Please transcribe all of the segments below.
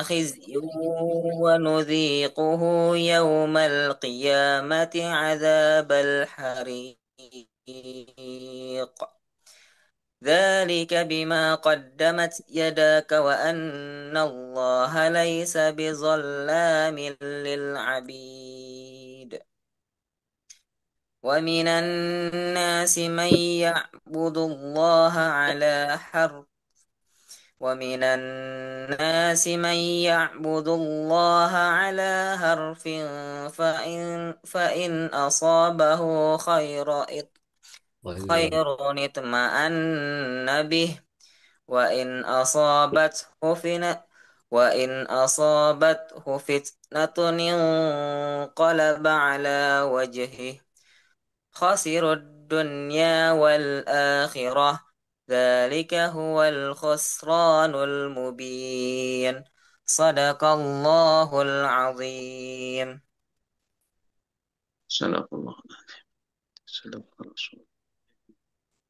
خزي ونذيقه يوم القيامة عذاب الحريق. ذلك بما قدمت يداك وأن الله ليس بظلام للعبيد. ومن الناس من يعبد الله على حرف ومن الناس من يعبد الله على حرف فإن أصابه غير خير اطمأن به، وإن أصابته فتنة وإن أصابته فتنة انقلب على وجهه خسر الدنيا والآخرة. ذلك هو الخسران المبين. صدق الله العظيم. Sadaqallah. Sadaqallah Rasul.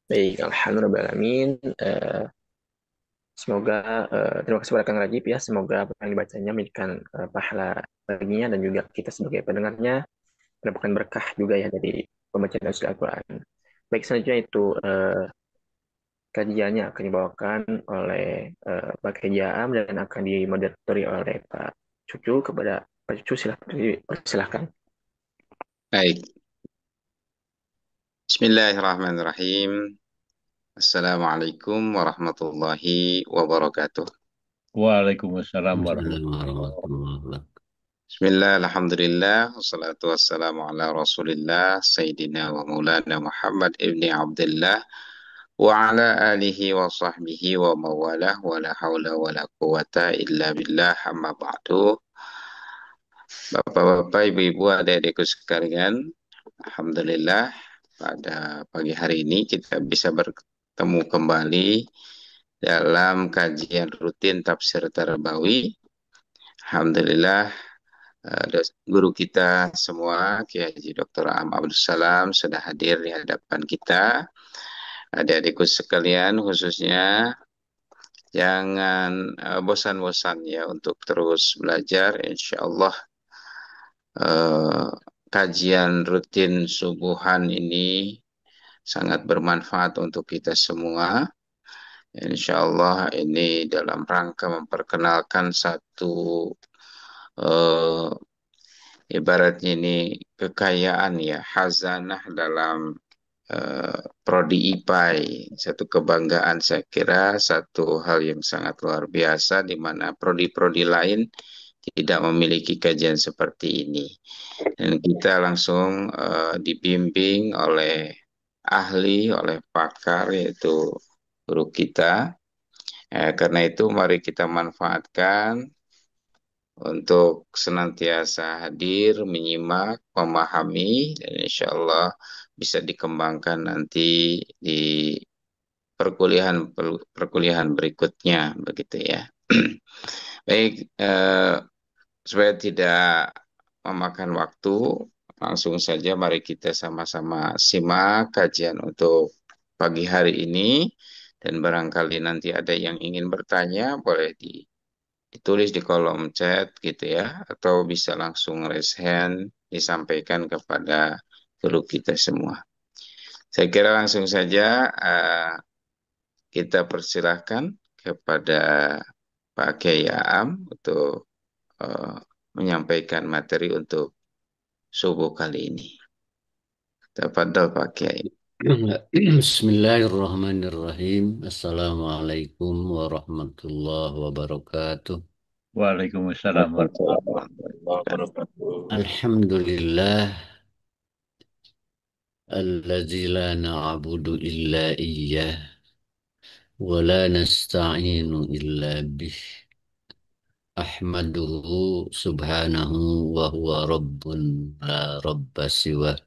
Baik, alhamdulillahirrahmanirrahim. Semoga terima kasih kepada Kang Rajib ya. Semoga apa yang dibacanya memberikan pahala baginya dan juga kita sebagai pendengarnya mendapatkan berkah juga ya dari pembacaan Al-Quran. Baik, selanjutnya itu kajiannya akan dibawakan oleh Pak Kiai Jaam dan akan dimoderatori oleh Pak Cucu. Kepada Pak Cucu silahkan. Baik, Bismillahirrahmanirrahim. Assalamualaikum warahmatullahi wabarakatuh. Waalaikumsalam warahmatullahi warahmatullahi wabarakatuh. Bismillah, alhamdulillah, wassalatu wassalamu ala rasulillah, Sayyidina wa maulana Muhammad ibni Abdullah, wa ala alihi wa sahbihi wa mawalah, wa la hawla wa la quwata illa billah, amma ba'du. Bapak-bapak, ibu-ibu, adik-adikku sekalian, alhamdulillah, pada pagi hari ini kita bisa bertemu kembali dalam kajian rutin Tafsir Tarbawi. Alhamdulillah, guru kita semua, Kiai Haji Dr. Am Abdul Salam sudah hadir di hadapan kita. Adik-adikku sekalian, khususnya jangan bosan-bosan ya untuk terus belajar. Insya Allah kajian rutin subuhan ini sangat bermanfaat untuk kita semua. Insya Allah ini dalam rangka memperkenalkan satu ibaratnya ini kekayaan ya, hazanah dalam prodi IPAI, satu kebanggaan saya kira, satu hal yang sangat luar biasa di mana prodi-prodi lain tidak memiliki kajian seperti ini. Dan kita langsung dibimbing oleh ahli, oleh pakar, yaitu guru kita. Karena itu mari kita manfaatkan untuk senantiasa hadir, menyimak, memahami, dan insya Allah bisa dikembangkan nanti di perkuliahan berikutnya, begitu ya. Baik, supaya tidak memakan waktu, langsung saja mari kita sama-sama simak kajian untuk pagi hari ini. Dan barangkali nanti ada yang ingin bertanya, boleh ditulis di kolom chat gitu ya, atau bisa langsung raise hand disampaikan kepada guru kita semua. Saya kira langsung saja kita persilahkan kepada Pak Kiai Aam untuk menyampaikan materi untuk subuh kali ini. Tafadhol Pak Kiai. Bismillahirrahmanirrahim. Assalamualaikum warahmatullahi wabarakatuh. Waalaikumsalam warahmatullahi Alhamdulillah alladzi la na'budu illa iyyah wa la nasta'inu illa bih. Ahmaduhu subhanahu wa huwa rabbun la rabba siwah.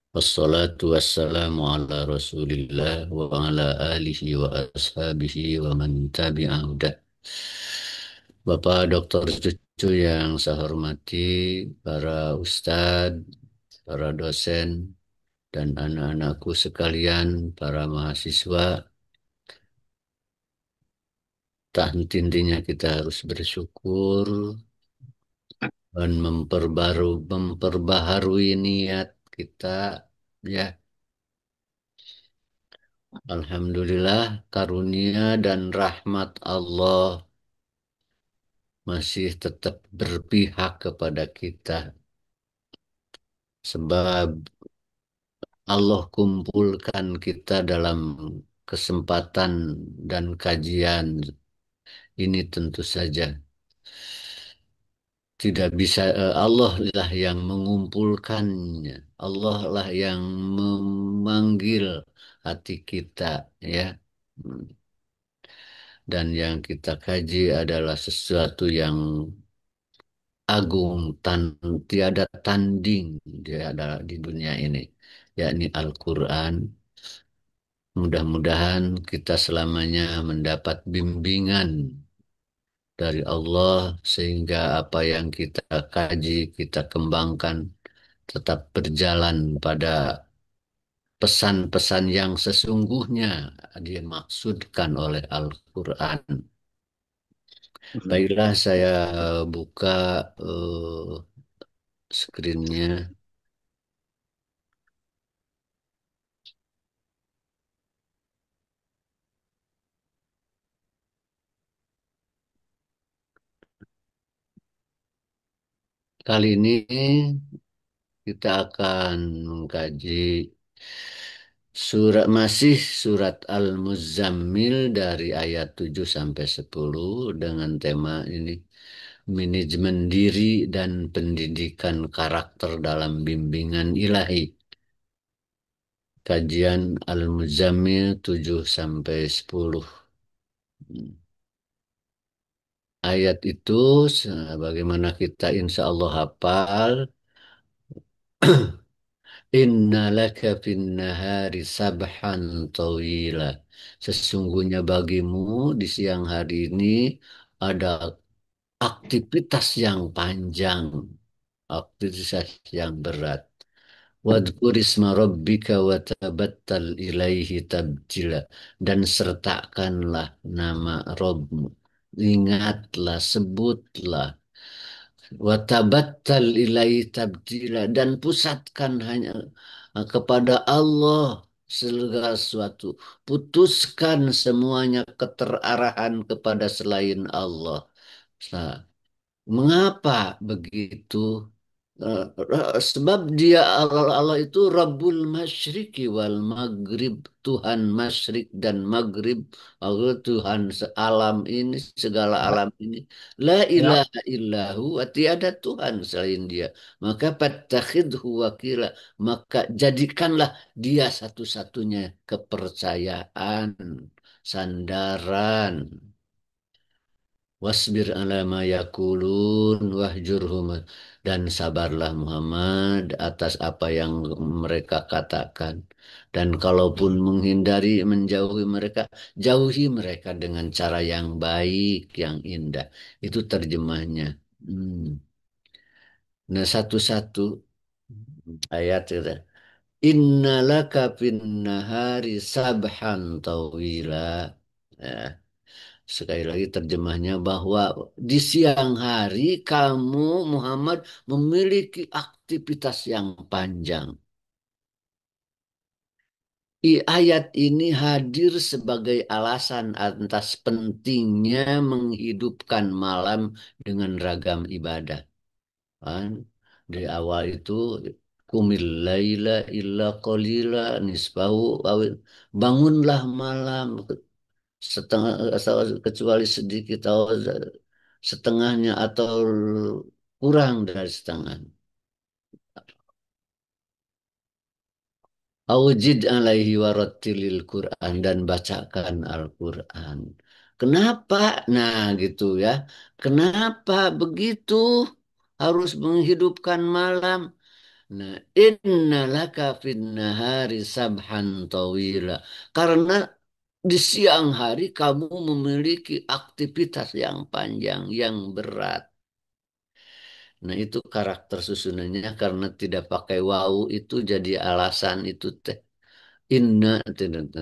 Wassalatu wassalamu ala rasulillah wa ala alihi wa ashabihi wa man tabi'ahudah. Bapak Dokter Cucu yang saya hormati, para ustadz, para dosen, dan anak-anakku sekalian, para mahasiswa, intinya kita harus bersyukur dan memperbaharui niat kita, ya. Alhamdulillah, karunia dan rahmat Allah masih tetap berpihak kepada kita. Sebab Allah kumpulkan kita dalam kesempatan dan kajian ini, tentu saja tidak bisa, Allah lah yang mengumpulkannya. Allah lah yang memanggil hati kita, ya. Hmm. Dan yang kita kaji adalah sesuatu yang agung, tiada tanding di dunia ini, yakni Al-Quran. Mudah-mudahan kita selamanya mendapat bimbingan dari Allah sehingga apa yang kita kaji, kita kembangkan tetap berjalan pada pesan-pesan yang sesungguhnya dimaksudkan oleh Al-Quran. Baiklah, saya buka screen-nya. Kali ini kita akan mengkaji masih surat Al-Muzammil dari ayat 7 sampai 10 dengan tema ini, manajemen diri dan pendidikan karakter dalam bimbingan ilahi. Kajian Al-Muzammil 7 sampai 10. Ayat itu bagaimana kita insya Allah hafal. Inna laka fin nahari sabhan tawila. Sesungguhnya bagimu di siang hari ini ada aktivitas yang panjang, aktivitas yang berat. Wadhkur isma rabbika wa tabattal ilaihi tabjila. Dan sertakanlah nama Rabbmu. Ingatlah, sebutlah. Watabattal ilaihi tabdila, dan pusatkan hanya kepada Allah segala sesuatu. Putuskan semuanya keterarahan kepada selain Allah. Nah, mengapa begitu? Sebab dia Allah itu Rabbul Masyriqi wal Maghrib, Tuhan Masyrik dan Maghrib, Allah Tuhan sealam ini, segala alam ini. La ilaha illahu, tiada Tuhan selain dia. Maka fattakhidhu wakila, maka jadikanlah dia satu-satunya kepercayaan, sandaran. Wasbir ala ma yakulun wahjurhum, dan sabarlah Muhammad atas apa yang mereka katakan, dan kalaupun menjauhi mereka, jauhi mereka dengan cara yang baik, yang indah. Itu terjemahnya. Nah, satu-satu ayat kita. Innalaka fin nahari sabhan tawila. Ya. Sekali lagi terjemahnya bahwa di siang hari kamu Muhammad memiliki aktivitas yang panjang. Ayat ini hadir sebagai alasan atas pentingnya menghidupkan malam dengan ragam ibadah. Kan? Di awal itu kumil laila illa qalila nisbahu bangunlah malam setengah, kecuali sedikit atau setengahnya atau kurang dari setengah. Aujid alaihi warattilil Quran, dan bacakan Al-Quran. Kenapa? Nah, gitu ya. Kenapa begitu harus menghidupkan malam? Nah, inna laka fin nahari sabhan tawila. Karena di siang hari kamu memiliki aktivitas yang panjang, yang berat. Nah, itu karakter susunannya, karena tidak pakai wau itu jadi alasan itu teh. Inna tidak.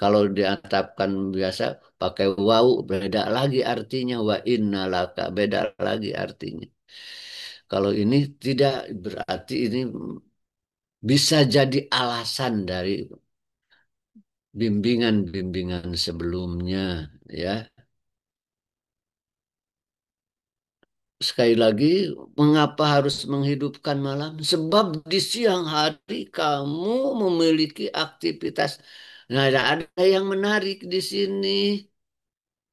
Kalau diatapkan biasa pakai wau beda lagi artinya, wa inna laka beda lagi artinya. Kalau ini tidak berarti ini bisa jadi alasan dari bimbingan-bimbingan sebelumnya, ya. Sekali lagi, mengapa harus menghidupkan malam? Sebab di siang hari kamu memiliki aktivitas. Nah, ada yang menarik di sini.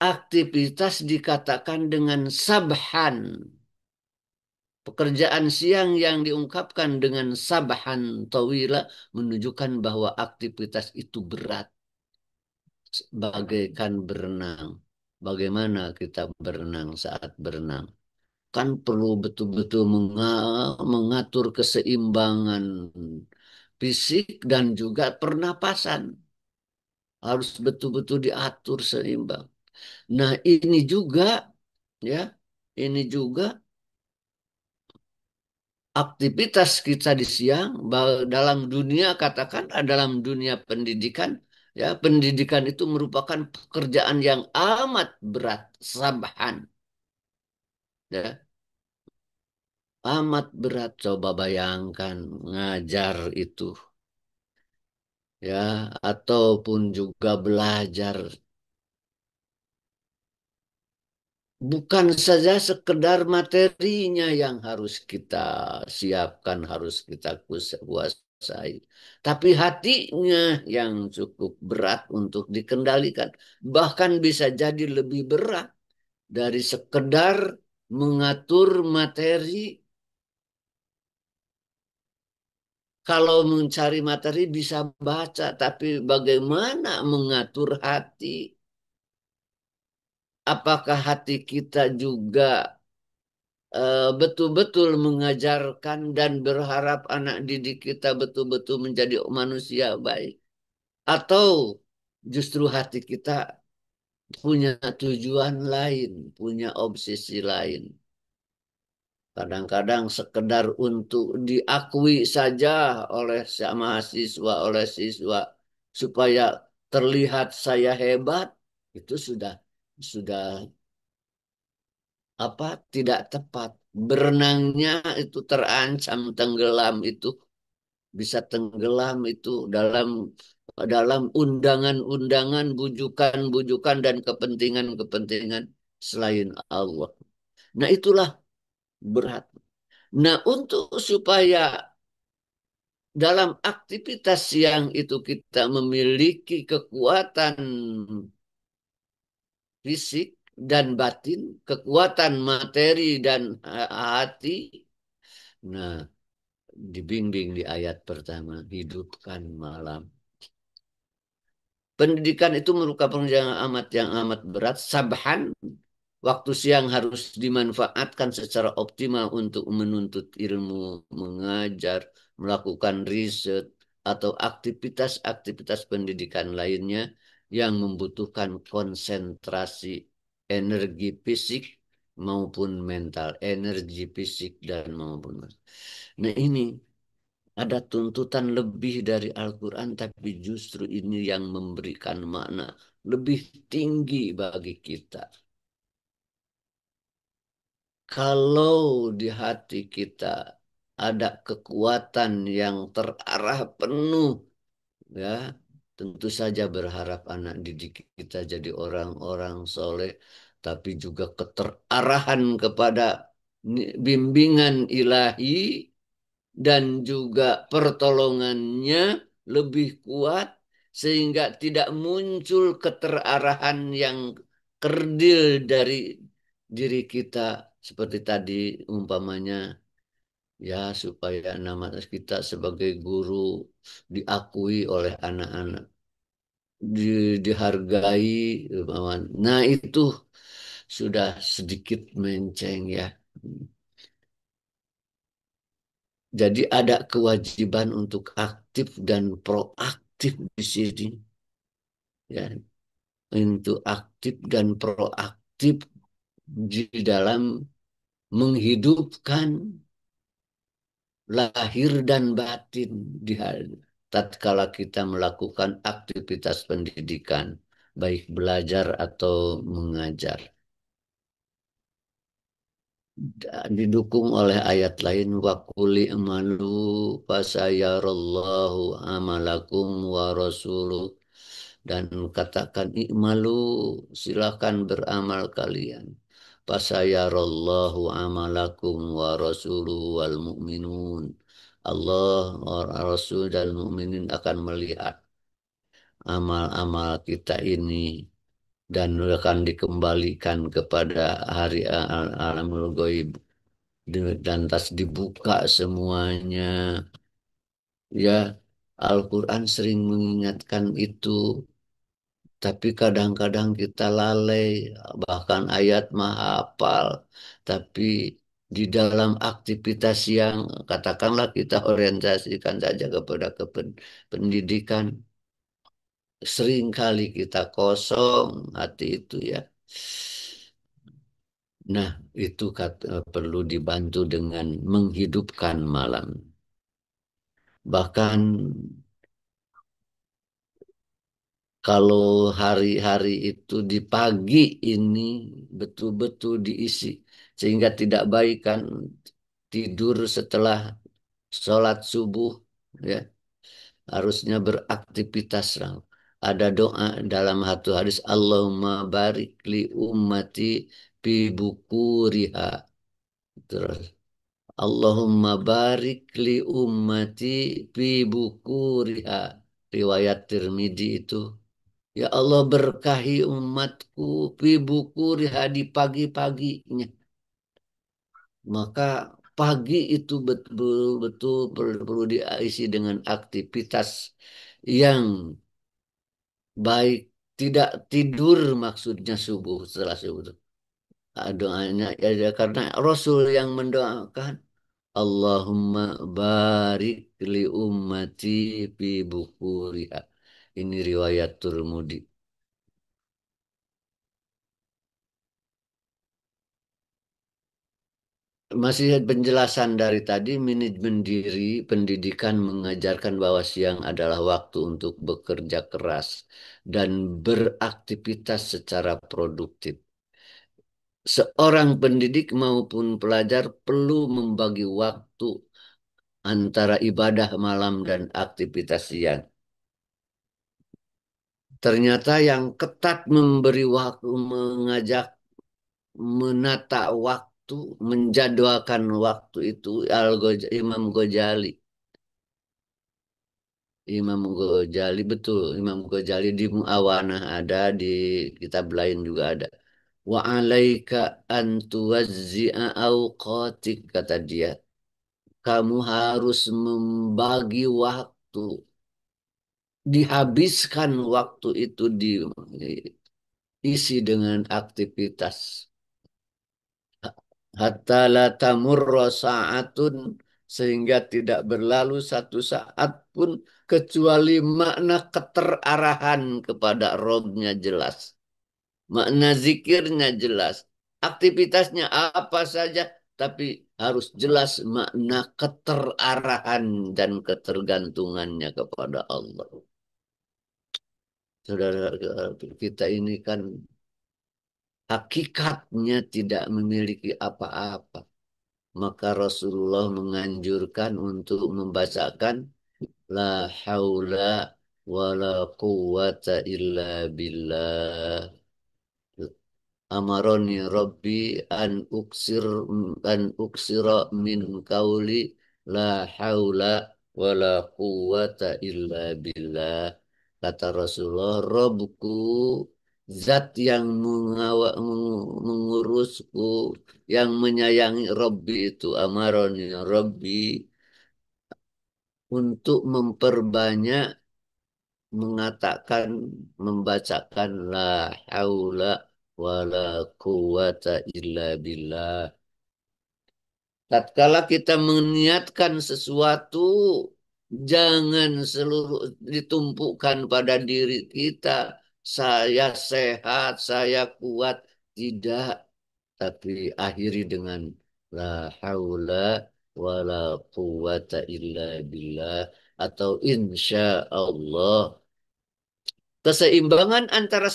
Aktivitas dikatakan dengan sabhan. Pekerjaan siang yang diungkapkan dengan sabhan tawila menunjukkan bahwa aktivitas itu berat. Bagaikan berenang. Bagaimana kita berenang saat berenang? Kan perlu betul-betul mengatur keseimbangan fisik dan juga pernapasan. Harus betul-betul diatur seimbang. Nah, ini juga ya, ini juga aktivitas kita di siang dalam dunia katakan dalam dunia pendidikan, ya, pendidikan itu merupakan pekerjaan yang amat berat, sabhan, ya. Amat berat, coba bayangkan ngajar itu, ya, ataupun juga belajar. Bukan saja sekedar materinya yang harus kita siapkan, harus kita kuasai, tapi hatinya yang cukup berat untuk dikendalikan. Bahkan bisa jadi lebih berat dari sekedar mengatur materi. Kalau mencari materi bisa baca, tapi bagaimana mengatur hati? Apakah hati kita juga betul-betul mengajarkan dan berharap anak didik kita betul-betul menjadi manusia baik? Atau justru hati kita punya tujuan lain, punya obsesi lain? Kadang-kadang sekedar untuk diakui saja oleh mahasiswa, oleh siswa, supaya terlihat saya hebat, itu sudah apa tidak tepat. Berenangnya itu terancam tenggelam, itu bisa tenggelam itu dalam dalam undangan-undangan, bujukan-bujukan dan kepentingan-kepentingan selain Allah. Nah, itulah berat. Nah, untuk supaya dalam aktivitas yang itu kita memiliki kekuatan fisik dan batin, kekuatan materi dan hati. Nah, dibimbing di ayat pertama, hidupkan malam. Pendidikan itu merupakan yang amat berat. Sabhan, waktu siang harus dimanfaatkan secara optimal untuk menuntut ilmu, mengajar, melakukan riset, atau aktivitas-aktivitas pendidikan lainnya yang membutuhkan konsentrasi energi fisik maupun mental, energi fisik dan maupun mental. Nah, ini ada tuntutan lebih dari Al-Quran, tapi justru ini yang memberikan makna lebih tinggi bagi kita. Kalau di hati kita ada kekuatan yang terarah penuh, ya, tentu saja berharap anak didik kita jadi orang-orang soleh, tapi juga keterarahan kepada bimbingan ilahi dan juga pertolongannya lebih kuat sehingga tidak muncul keterarahan yang kerdil dari diri kita seperti tadi umpamanya, ya, supaya nama kita sebagai guru diakui oleh anak-anak, dihargai umpamanya. Nah, itu sudah sedikit menceng, ya. Jadi ada kewajiban untuk aktif dan proaktif di sini, ya, untuk aktif dan proaktif di dalam menghidupkan lahir dan batin di hal. tatkala kita melakukan aktivitas pendidikan, baik belajar atau mengajar. Didukung oleh ayat lain wa quli amalu fasayarallahu amalakum wa rasuluh, dan katakan i'malu, silakan beramal kalian, fasayarallahu amalakum wa rasuluhu wal mu'minun, Allah, Rasul dan mukminin akan melihat amal-amal kita ini dan akan dikembalikan kepada hari alamul ghaib, dan tas dibuka semuanya. Ya, Al-Quran sering mengingatkan itu, tapi kadang-kadang kita lalai, bahkan ayat mah hafal, tapi di dalam aktivitas yang katakanlah kita orientasikan saja kepada pendidikan, seringkali kita kosong hati itu ya. Nah, itu perlu dibantu dengan menghidupkan malam. Bahkan kalau hari-hari itu di pagi ini betul-betul diisi, sehingga tidak baik kan tidur setelah sholat subuh, ya, harusnya beraktivitas lah. Ada doa dalam satu hadis, Allahumma barik li ummati fi bukuriha. Terus Allahumma barik li ummati fi bukuriha. Riwayat Tirmidzi itu. Ya Allah, berkahi umatku fi bukuriha, di pagi-paginya. Maka pagi itu betul-betul perlu diisi dengan aktivitas yang baik. Tidak tidur maksudnya subuh, setelah subuh. Doanya ya, karena Rasul yang mendoakan. Allahumma barik li ummati fi bukuriha. Ini riwayat Tirmidzi. Masih penjelasan dari tadi, manajemen diri pendidikan mengajarkan bahwa siang adalah waktu untuk bekerja keras dan beraktivitas secara produktif. Seorang pendidik maupun pelajar perlu membagi waktu antara ibadah malam dan aktivitas siang. Ternyata yang ketat memberi waktu, mengajak menata waktu, menjadwalkan waktu itu Imam Ghazali. Imam Ghazali, betul. Imam Ghazali di Mu'awanah ada, di kitab lain juga ada. Wa alaika an tuwazzi'a awqatik, kata dia. Kamu harus membagi waktu. Dihabiskan waktu itu diisi dengan aktivitas. Hatta la tamurra sa'atun, sehingga tidak berlalu satu saat pun kecuali makna keterarahan kepada Robnya jelas. Makna zikirnya jelas. Aktivitasnya apa saja, tapi harus jelas makna keterarahan dan ketergantungannya kepada Allah. Saudara, kita ini kan hakikatnya tidak memiliki apa-apa. Maka Rasulullah menganjurkan untuk membacakan la haula wa la quwata illa billah. Amaroni Rabbi an uksira min kauli la haula wa la quwata illa billah. Kata Rasulullah, Robku, zat yang mengurusku, yang menyayangi Rabbi itu, Amaroni Rabbi, untuk memperbanyak mengatakan, membacakan la haula wa la quwata illa billah. Tatkala kita meniatkan sesuatu, jangan seluruh ditumpukan pada diri kita. Saya sehat, saya kuat. Tidak. Tapi akhiri dengan la haula wa la quwata illa billah. atau insya Allah. Keseimbangan antara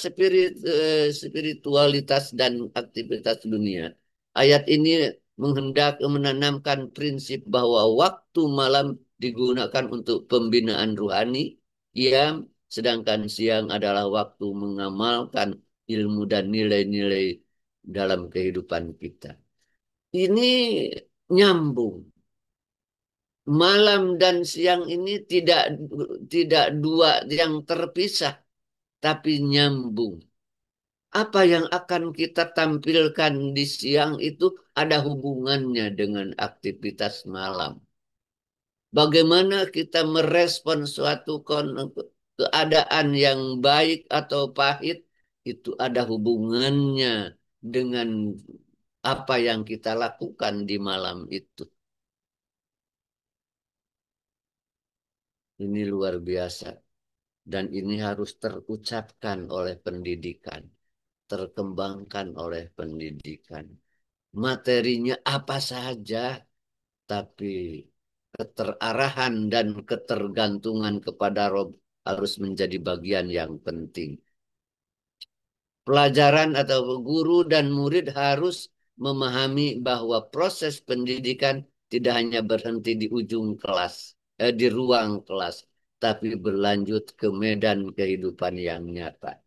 spiritualitas dan aktivitas dunia. Ayat ini menghendak menanamkan prinsip bahwa waktu malam digunakan untuk pembinaan rohani, sedangkan siang adalah waktu mengamalkan ilmu dan nilai-nilai dalam kehidupan kita. Ini nyambung. Malam dan siang ini tidak dua yang terpisah, tapi nyambung. Apa yang akan kita tampilkan di siang itu ada hubungannya dengan aktivitas malam. Bagaimana kita merespon suatu keadaan yang baik atau pahit, itu ada hubungannya dengan apa yang kita lakukan di malam itu. Ini luar biasa. Dan ini harus terucapkan oleh pendidikan, terkembangkan oleh pendidikan. Materinya apa saja, tapi keterarahan dan ketergantungan kepada Rob harus menjadi bagian yang penting. Pelajaran atau guru dan murid harus memahami bahwa proses pendidikan tidak hanya berhenti di ujung kelas, di ruang kelas, tapi berlanjut ke medan kehidupan yang nyata.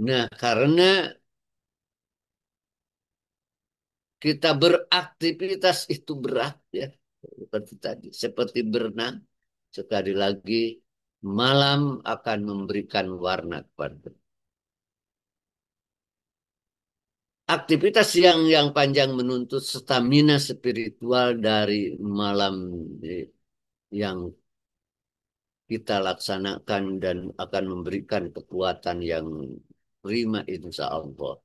Nah, karena kita beraktivitas itu berat ya, seperti tadi, seperti berenang. Sekali lagi, malam akan memberikan warna kepada. Aktivitas yang panjang menuntut stamina spiritual dari malam yang kita laksanakan dan akan memberikan kekuatan yang prima insya Allah.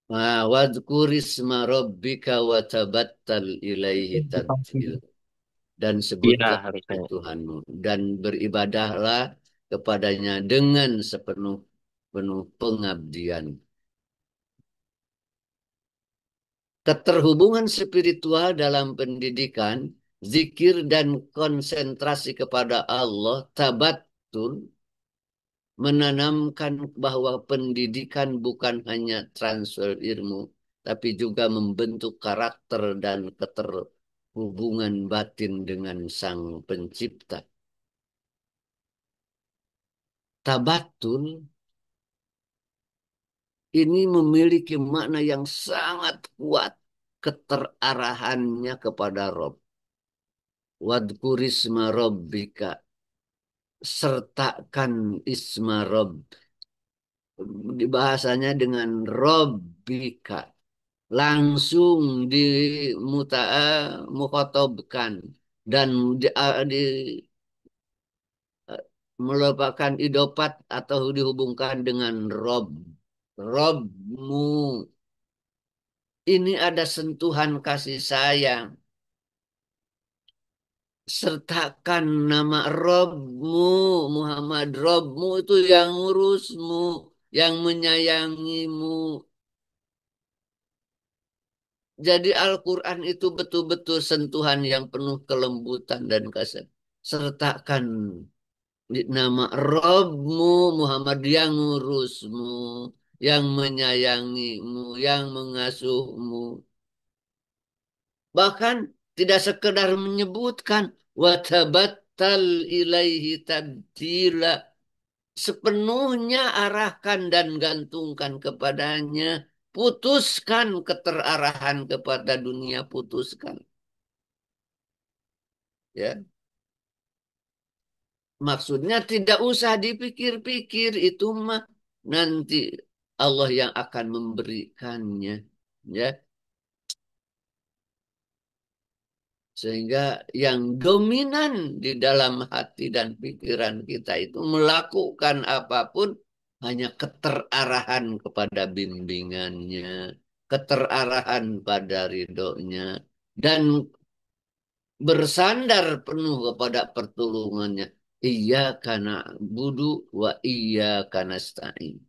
Wadhkurisma rabbika wa tabattal ilaihi tabtil. Dan Iya, sebutlah harusnya. Tuhanmu dan beribadahlah kepadanya dengan sepenuh pengabdian. Keterhubungan spiritual dalam pendidikan, zikir dan konsentrasi kepada Allah, tabattul, menanamkan bahwa pendidikan bukan hanya transfer ilmu, tapi juga membentuk karakter dan keterhubungan batin dengan Sang Pencipta. Tabatul ini memiliki makna yang sangat kuat, keterarahannya kepada Rob. Wadkurisma Rabbika, sertakan isma Rob, bahasanya dengan Rabbika, langsung mukhatabkan dan melupakan idopat atau dihubungkan dengan Rob. Robmu. Ini ada sentuhan kasih sayang. Sertakan nama Robmu, Muhammad. Robmu itu yang ngurusmu, yang menyayangimu. Jadi Al-Quran itu betul-betul sentuhan yang penuh kelembutan dan kasih. Sertakan nama Robmu, Muhammad, yang ngurusmu, yang menyayangimu, yang mengasuhmu. Bahkan tidak sekedar menyebutkan watabattal ilaihi tabtila, sepenuhnya arahkan dan gantungkan kepadanya, putuskan keterarahan kepada dunia, putuskan, ya. Maksudnya tidak usah dipikir-pikir, itu mah nanti Allah yang akan memberikannya, ya. Sehingga yang dominan di dalam hati dan pikiran kita itu melakukan apapun hanya keterarahan kepada bimbingannya, keterarahan pada ridhonya, dan bersandar penuh kepada pertolongannya. Iya karena budu wa iya karena stain.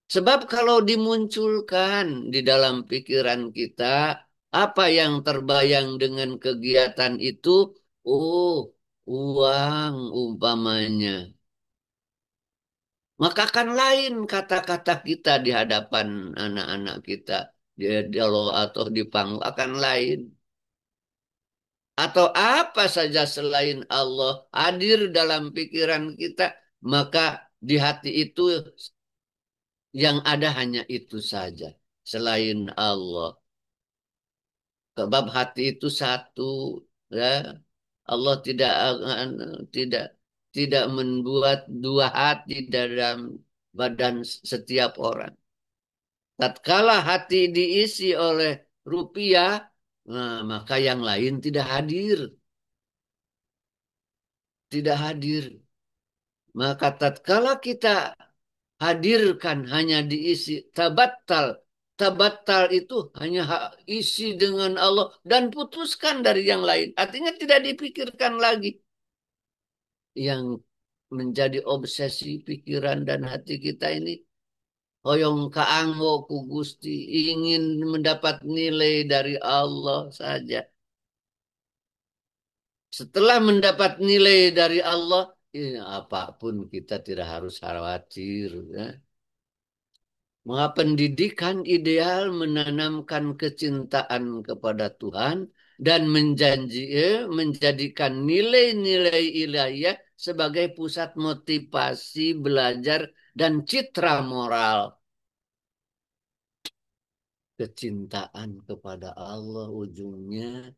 Sebab kalau dimunculkan di dalam pikiran kita, Apa yang terbayang dengan kegiatan itu? Oh, uang umpamanya. Maka akan lain kata-kata kita di hadapan anak-anak kita. Dia dialog atau di panggung akan lain. Atau apa saja selain Allah hadir dalam pikiran kita, maka di hati itu yang ada hanya itu saja. Selain Allah. Sebab hati itu satu, ya. Allah tidak tidak membuat dua hati dalam badan setiap orang. Tatkala hati diisi oleh rupiah, nah, maka yang lain tidak hadir, tidak hadir. Maka tatkala kita hadirkan hanya diisi tabattal. Tabattal itu hanya isi dengan Allah dan putuskan dari yang lain. Artinya tidak dipikirkan lagi. Yang menjadi obsesi pikiran dan hati kita ini hoyong kaanggo ku Gusti ingin mendapat nilai dari Allah saja. Setelah mendapat nilai dari Allah, ya, apapun kita tidak harus khawatir. Ya. Maka pendidikan ideal menanamkan kecintaan kepada Tuhan dan menjadikan nilai-nilai ilahiyah sebagai pusat motivasi belajar dan citra moral. Kecintaan kepada Allah ujungnya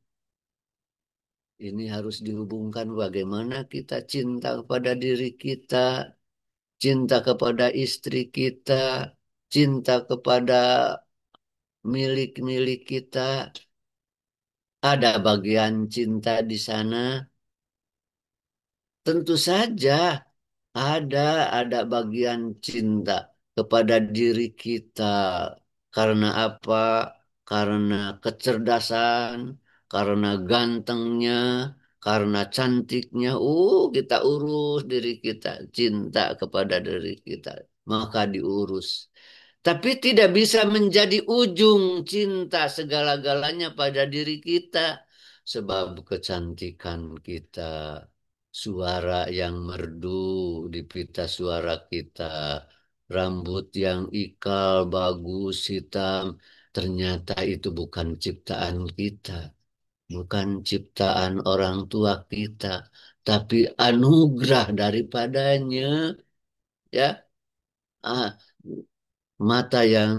ini harus dihubungkan bagaimana kita cinta kepada diri kita, cinta kepada istri kita, cinta kepada milik-milik kita. Ada bagian cinta di sana. Tentu saja ada ada bagian cinta kepada diri kita. Karena apa? Karena kecerdasan, karena gantengnya, karena cantiknya. Kita urus diri kita, cinta kepada diri kita. Maka diurus. Tapi tidak bisa menjadi ujung cinta segala-galanya pada diri kita. Sebab kecantikan kita, suara yang merdu di pita suara kita, rambut yang ikal, bagus, hitam, ternyata itu bukan ciptaan kita. Bukan ciptaan orang tua kita, tapi anugerah daripadanya, ya. Ah, mata yang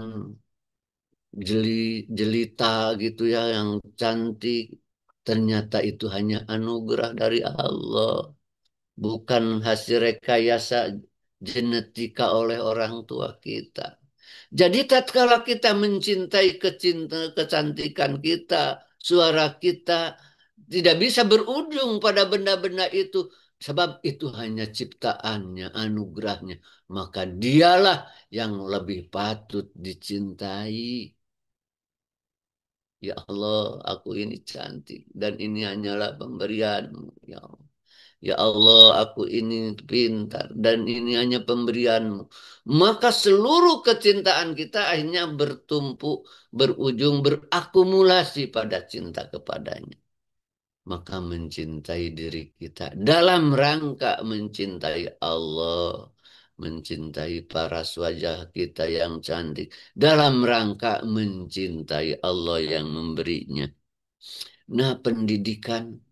jelita gitu ya, yang cantik. Ternyata itu hanya anugerah dari Allah, bukan hasil rekayasa genetika oleh orang tua kita. Jadi tatkala kita mencintai kecantikan kita, suara kita tidak bisa berujung pada benda-benda itu. Sebab itu hanya ciptaannya, anugerahnya. Maka dialah yang lebih patut dicintai. Ya Allah, aku ini cantik dan ini hanyalah pemberianmu. Ya Allah. Ya Allah, aku ini pintar dan ini hanya pemberianmu. Maka seluruh kecintaan kita akhirnya bertumpuk, berujung, berakumulasi pada cinta kepadanya. Maka mencintai diri kita dalam rangka mencintai Allah, mencintai paras wajah kita yang cantik, dalam rangka mencintai Allah yang memberinya. Nah, pendidikan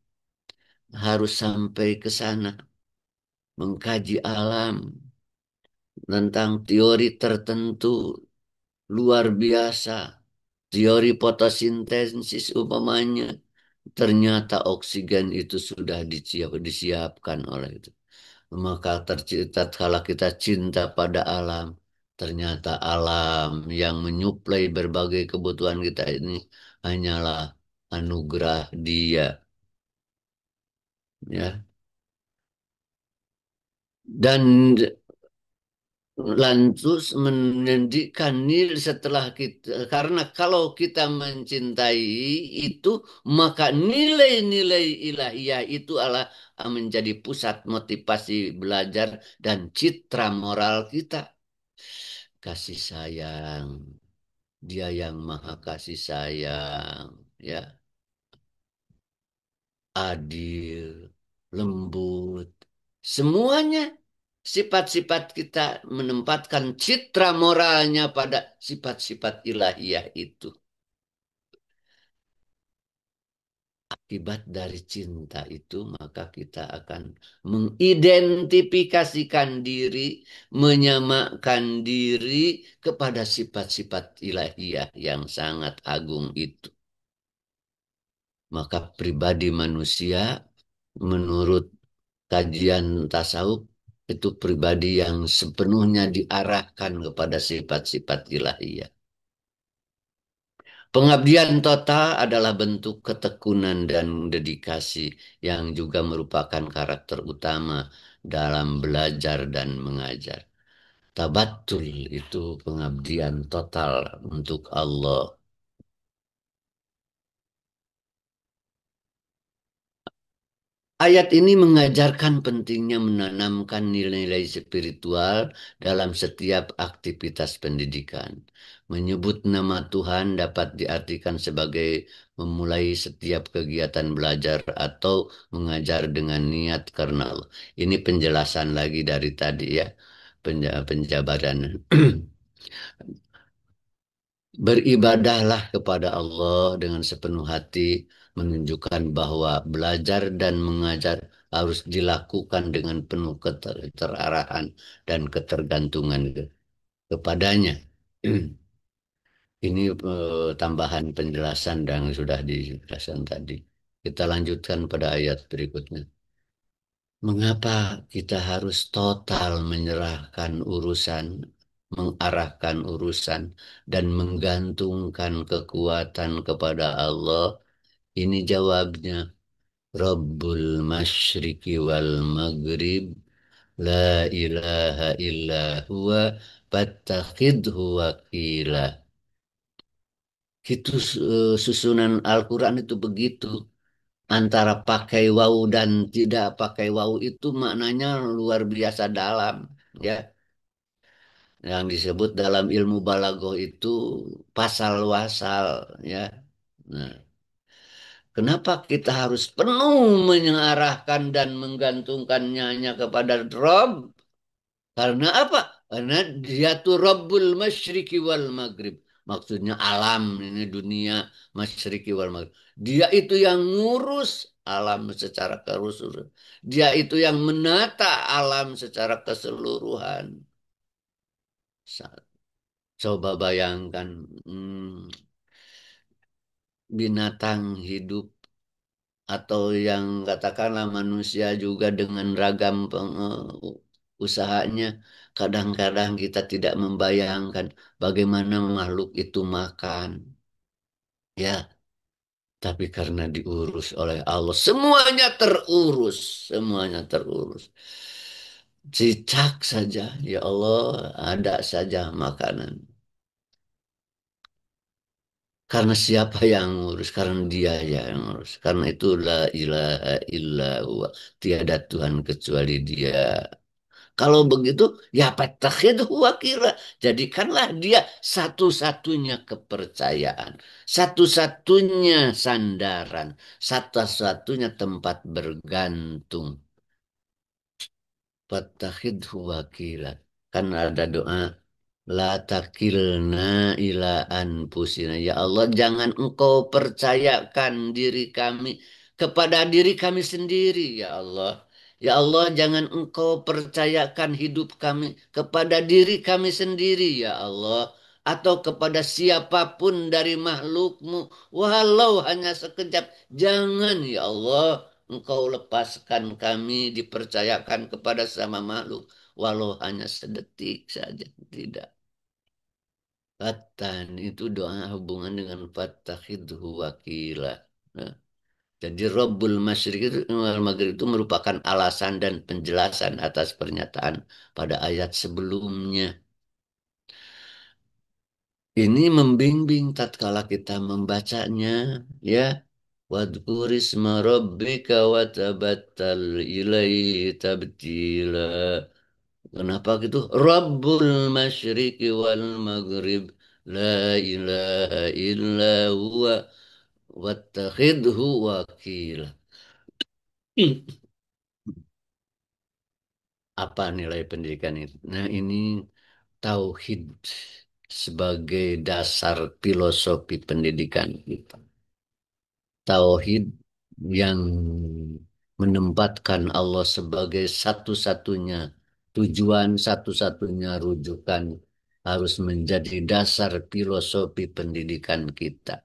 harus sampai ke sana, mengkaji alam tentang teori tertentu luar biasa, teori fotosintesis umpamanya. Ternyata oksigen itu sudah disiapkan oleh itu. Maka tercipta kalau kita cinta pada alam, ternyata alam yang menyuplai berbagai kebutuhan kita ini hanyalah anugerah Dia, ya. Dan lantas mendidikan nilai setelah kita, karena kalau kita mencintai itu, maka nilai-nilai ilahiyah itu adalah menjadi pusat motivasi belajar dan citra moral kita. Kasih sayang, Dia yang maha kasih sayang, ya, adil, lembut. Semuanya sifat-sifat kita menempatkan citra moralnya pada sifat-sifat ilahiyah itu. Akibat dari cinta itu, maka kita akan mengidentifikasikan diri, menyamakan diri kepada sifat-sifat ilahiyah yang sangat agung itu. Maka pribadi manusia, menurut kajian tasawuf, itu pribadi yang sepenuhnya diarahkan kepada sifat-sifat ilahiyah. Pengabdian total adalah bentuk ketekunan dan dedikasi yang juga merupakan karakter utama dalam belajar dan mengajar. Tabatul itu pengabdian total untuk Allah. Ayat ini mengajarkan pentingnya menanamkan nilai-nilai spiritual dalam setiap aktivitas pendidikan. Menyebut nama Tuhan dapat diartikan sebagai memulai setiap kegiatan belajar atau mengajar dengan niat karena Allah. Ini penjelasan lagi dari tadi ya, penjabaran. Beribadahlah kepada Allah dengan sepenuh hati, menunjukkan bahwa belajar dan mengajar harus dilakukan dengan penuh keterarahan dan ketergantungan kepadanya. Ini tambahan penjelasan yang sudah dijelaskan tadi. Kita lanjutkan pada ayat berikutnya. Mengapa kita harus total menyerahkan urusan, mengarahkan urusan, dan menggantungkan kekuatan kepada Allah? Ini jawabnya. Rabbul masyriqi wal maghrib, la ilaha illa huwa, fattakhidhu wakila. Itu susunan Al-Quran itu begitu. Antara pakai wawu dan tidak pakai wawu itu maknanya luar biasa dalam, ya. Yang disebut dalam ilmu balaghah itu pasal wasal, ya. Nah, kenapa kita harus penuh mengarahkan dan menggantungkannya hanya kepada Rabb? Karena apa? Karena dia tuh Rabbul Masyriqi wal Maghrib. Maksudnya alam ini dunia Masyriqi wal Maghrib. Dia itu yang ngurus alam secara keseluruhan. Dia itu yang menata alam secara keseluruhan. Coba bayangkan binatang hidup atau yang katakanlah manusia juga dengan ragam usahanya. Kadang-kadang kita tidak membayangkan bagaimana makhluk itu makan. Ya, tapi karena diurus oleh Allah, semuanya terurus, semuanya terurus. Cicak saja, ya Allah, ada saja makanan. Karena siapa yang ngurus? Karena dia yang ngurus. Karena itu la ilaha illa huwa. Tiada Tuhan kecuali dia. Kalau begitu, ya patakhidhu wakila. Jadikanlah dia satu-satunya kepercayaan. Satu-satunya sandaran. Satu-satunya tempat bergantung. Patakhidhu wakila. Kan ada doa. La takilna ila anfusina. Ya Allah, jangan engkau percayakan diri kami kepada diri kami sendiri, ya Allah. Ya Allah, jangan engkau percayakan hidup kami kepada diri kami sendiri, ya Allah. Atau kepada siapapun dari makhlukmu, walau hanya sekejap. Jangan, ya Allah, engkau lepaskan kami dipercayakan kepada sama makhluk, walau hanya sedetik saja. Tidak. Fatan itu doa hubungan dengan fattakhidhu wakila. Nah, jadi Rabbul Masyriq itu wal Maghrib itu merupakan alasan dan penjelasan atas pernyataan pada ayat sebelumnya. Ini membimbing tatkala kita membacanya, ya. Wadkurisma rabbika watabattal ilaihi tabtila. Kenapa gitu? Rabbul Masyriqi wal Maghrib. la ilaha illa huwa wattakhidhu wakila. Apa nilai pendidikan itu? Nah, ini tauhid sebagai dasar filosofi pendidikan kita. Tauhid yang menempatkan Allah sebagai satu-satunya tujuan, satu-satunya rujukan harus menjadi dasar filosofi pendidikan kita.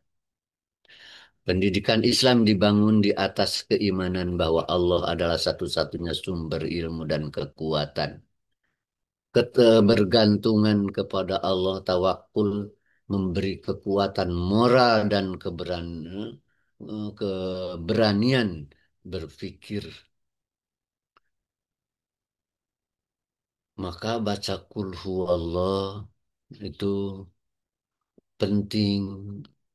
Pendidikan Islam dibangun di atas keimanan bahwa Allah adalah satu-satunya sumber ilmu dan kekuatan. Ketergantungan kepada Allah, tawakul, memberi kekuatan moral dan keberanian berpikir. Maka baca kul huwallah itu penting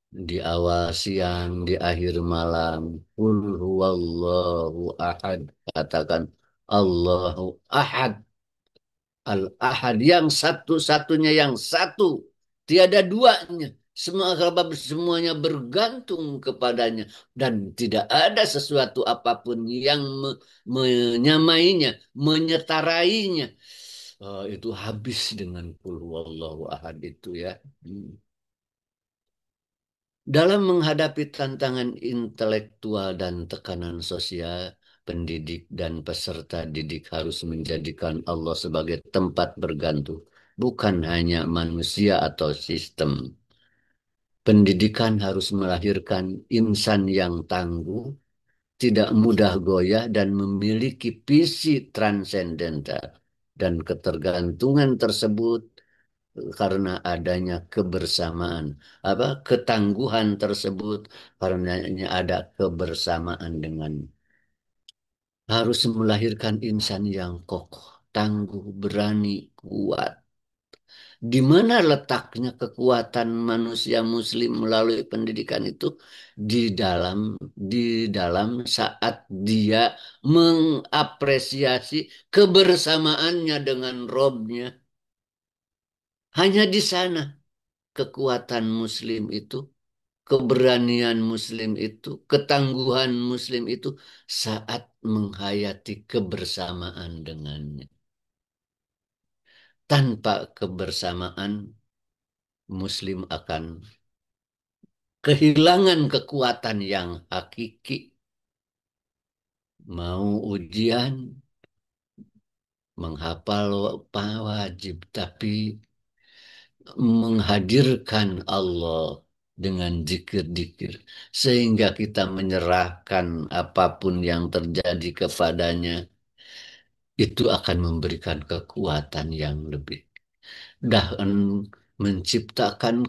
di awal siang, di akhir malam. Kul huwallahu ahad. Katakan Allahu ahad. Al-ahad yang satu-satunya yang satu. Tiada duanya. Semuanya bergantung kepadanya. Dan tidak ada sesuatu apapun yang menyamainya, menyetarainya. Itu habis dengan kul huwallahu ahad itu ya. Hmm. Dalam menghadapi tantangan intelektual dan tekanan sosial, pendidik dan peserta didik harus menjadikan Allah sebagai tempat bergantung, bukan hanya manusia atau sistem. Pendidikan harus melahirkan insan yang tangguh, tidak mudah goyah, dan memiliki visi transendental. Dan ketergantungan tersebut karena adanya kebersamaan, ketangguhan tersebut karenanya ada kebersamaan dengan, harus melahirkan insan yang kokoh, tangguh, berani, kuat. Di mana letaknya kekuatan manusia muslim melalui pendidikan itu? Di dalam saat dia mengapresiasi kebersamaannya dengan Robnya. Hanya di sana kekuatan muslim itu, keberanian muslim itu, ketangguhan muslim itu saat menghayati kebersamaan dengannya. Tanpa kebersamaan, muslim akan kehilangan kekuatan yang hakiki. Mau ujian, menghafal wajib, tapi menghadirkan Allah dengan zikir-zikir sehingga kita menyerahkan apapun yang terjadi kepadanya, itu akan memberikan kekuatan yang lebih dan menciptakan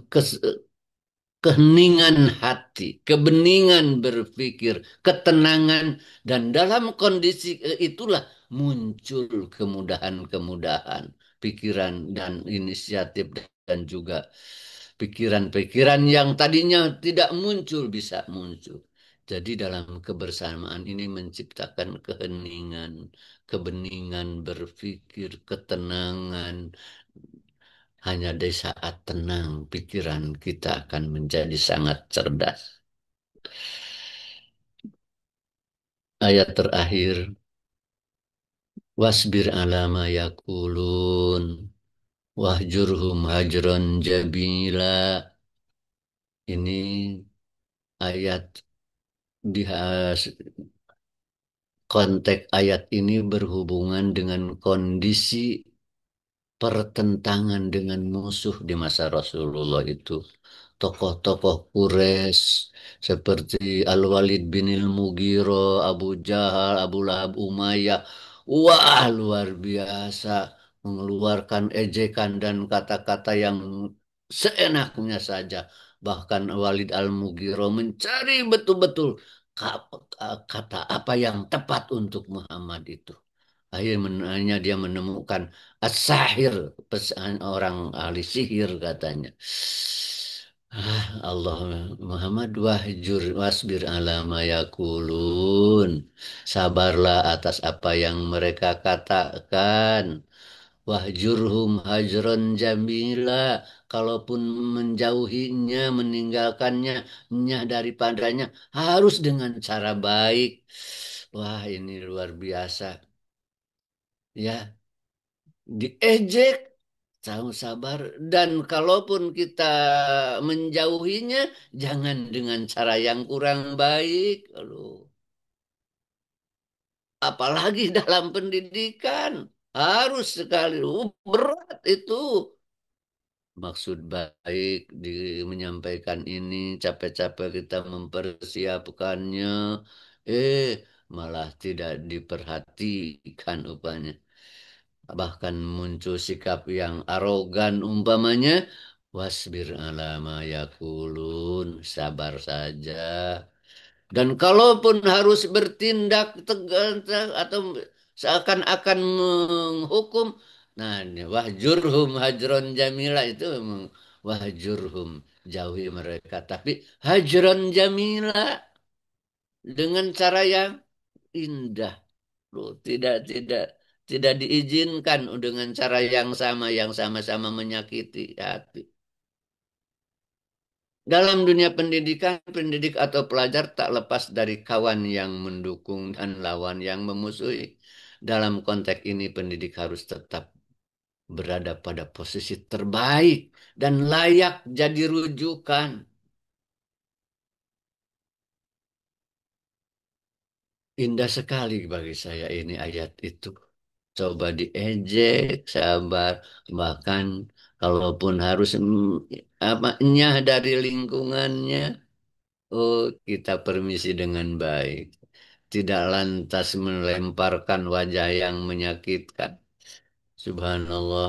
keheningan hati, kebeningan berpikir, ketenangan, dan dalam kondisi itulah muncul kemudahan-kemudahan pikiran dan inisiatif, dan juga pikiran-pikiran yang tadinya tidak muncul bisa muncul. Jadi dalam kebersamaan ini menciptakan keheningan, kebeningan berpikir, ketenangan. Hanya di saat tenang, pikiran kita akan menjadi sangat cerdas. Ayat terakhir, wasbir ala ma yakulun, wahjurhum hajron jabila. Ini ayat di konteks ayat ini berhubungan dengan kondisi pertentangan dengan musuh di masa Rasulullah itu. Tokoh-tokoh Quraisy seperti Al-Walid bin Al-Mughirah, Abu Jahal, Abu Lahab, Umayyah. Wah, luar biasa mengeluarkan ejekan dan kata-kata yang seenaknya saja. Bahkan Walid Al-Mughirah mencari betul-betul kata apa yang tepat untuk Muhammad itu. Akhirnya dia menemukan as-sahir, pesan orang ahli sihir katanya. Allah Muhammad wasbir ala ma yakulun. Sabarlah atas apa yang mereka katakan. Wahjurhum hajron jamila. kalaupun menjauhinya, meninggalkannya, nyah daripadanya harus dengan cara baik. Wah, ini luar biasa. Ya, diejek, tahu sabar. Dan kalaupun kita menjauhinya, jangan dengan cara yang kurang baik. Aduh, apalagi dalam pendidikan. Harus sekali. Berat itu. Maksud baik menyampaikan ini, capek-capek kita mempersiapkannya. Eh, malah tidak diperhatikan rupanya. Bahkan muncul sikap yang arogan umpamanya. Wasbir ala ma yakulun. Sabar saja. Dan kalaupun harus bertindak tegas atau seakan-akan menghukum, nah ini wahjurhum hajron jamila itu memang wahjurhum jauhi mereka. Tapi hajron jamila dengan cara yang indah, loh, tidak diizinkan dengan cara yang sama-sama menyakiti hati. Dalam dunia pendidikan, pendidik atau pelajar tak lepas dari kawan yang mendukung dan lawan yang memusuhi. Dalam konteks ini, pendidik harus tetap berada pada posisi terbaik dan layak jadi rujukan. Indah sekali bagi saya ini ayat itu. Coba diejek, sabar, bahkan kalaupun harus apa nyah dari lingkungannya, oh kita permisi dengan baik. Tidak lantas melemparkan wajah yang menyakitkan. Subhanallah,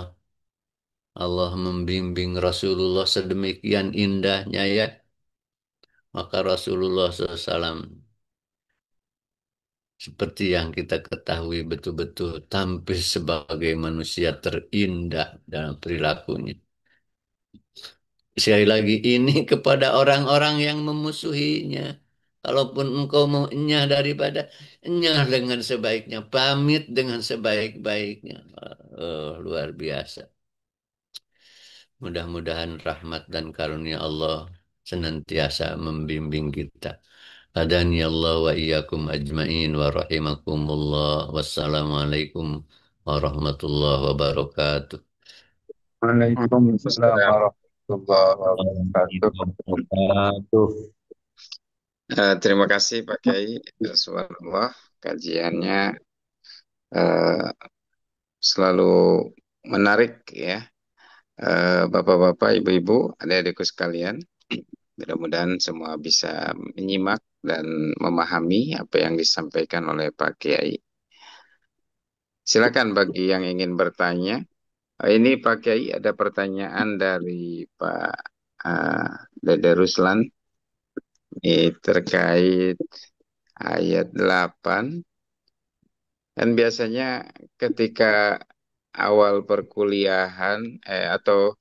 Allah membimbing Rasulullah sedemikian indahnya ya. Maka Rasulullah SAW seperti yang kita ketahui betul-betul tampil sebagai manusia terindah dalam perilakunya. Sekali lagi ini kepada orang-orang yang memusuhinya. Kalaupun engkau mau enyah daripada enyah dengan sebaiknya, pamit dengan sebaik-baiknya. Luar biasa. Mudah-mudahan rahmat dan karunia Allah senantiasa membimbing kita. Hadani Allah wa iyyakum ajmain wa rahimakumullah. Wassalamualaikum warahmatullahi wabarakatuh. Waalaikumsalam Waalaikumsalam. warahmatullahi wabarakatuh. Terima kasih Pak Kiai. Subhanallah, kajiannya eh, selalu menarik ya. Bapak-bapak, ibu-ibu, adik-adikku sekalian, mudah-mudahan semua bisa menyimak dan memahami apa yang disampaikan oleh Pak Kiai. Silakan bagi yang ingin bertanya. Ini Pak Kiai ada pertanyaan dari Pak Dede Ruslan. Ini terkait ayat 8. Dan biasanya ketika awal perkuliahan atau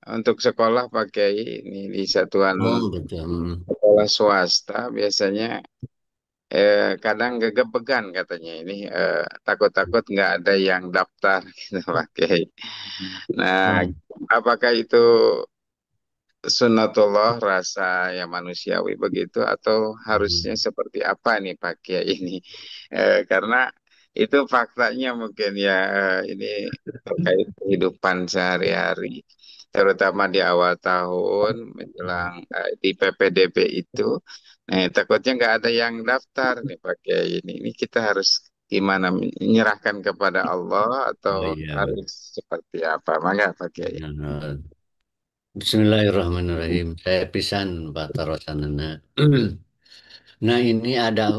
untuk sekolah pakai ini di satuan Oh, betul. sekolah swasta biasanya kadang gegebegan katanya ini takut-takut nggak ada yang daftar gitu pakai. Nah, Oh, apakah itu sunatullah rasa yang manusiawi begitu atau harusnya hmm. seperti apa nih Pak Kiai ini? Karena itu faktanya mungkin ya ini terkait kehidupan sehari-hari, terutama di awal tahun menjelang di PPDB itu. Nah, takutnya nggak ada yang daftar nih Pak Kiai ini. Ini kita harus gimana menyerahkan kepada Allah atau Oh iya, harus seperti apa? Mangga Pak Kiai. benar. Bismillahirrahmanirrahim. Saya pisan Pak Tarosanana. Nah ini ada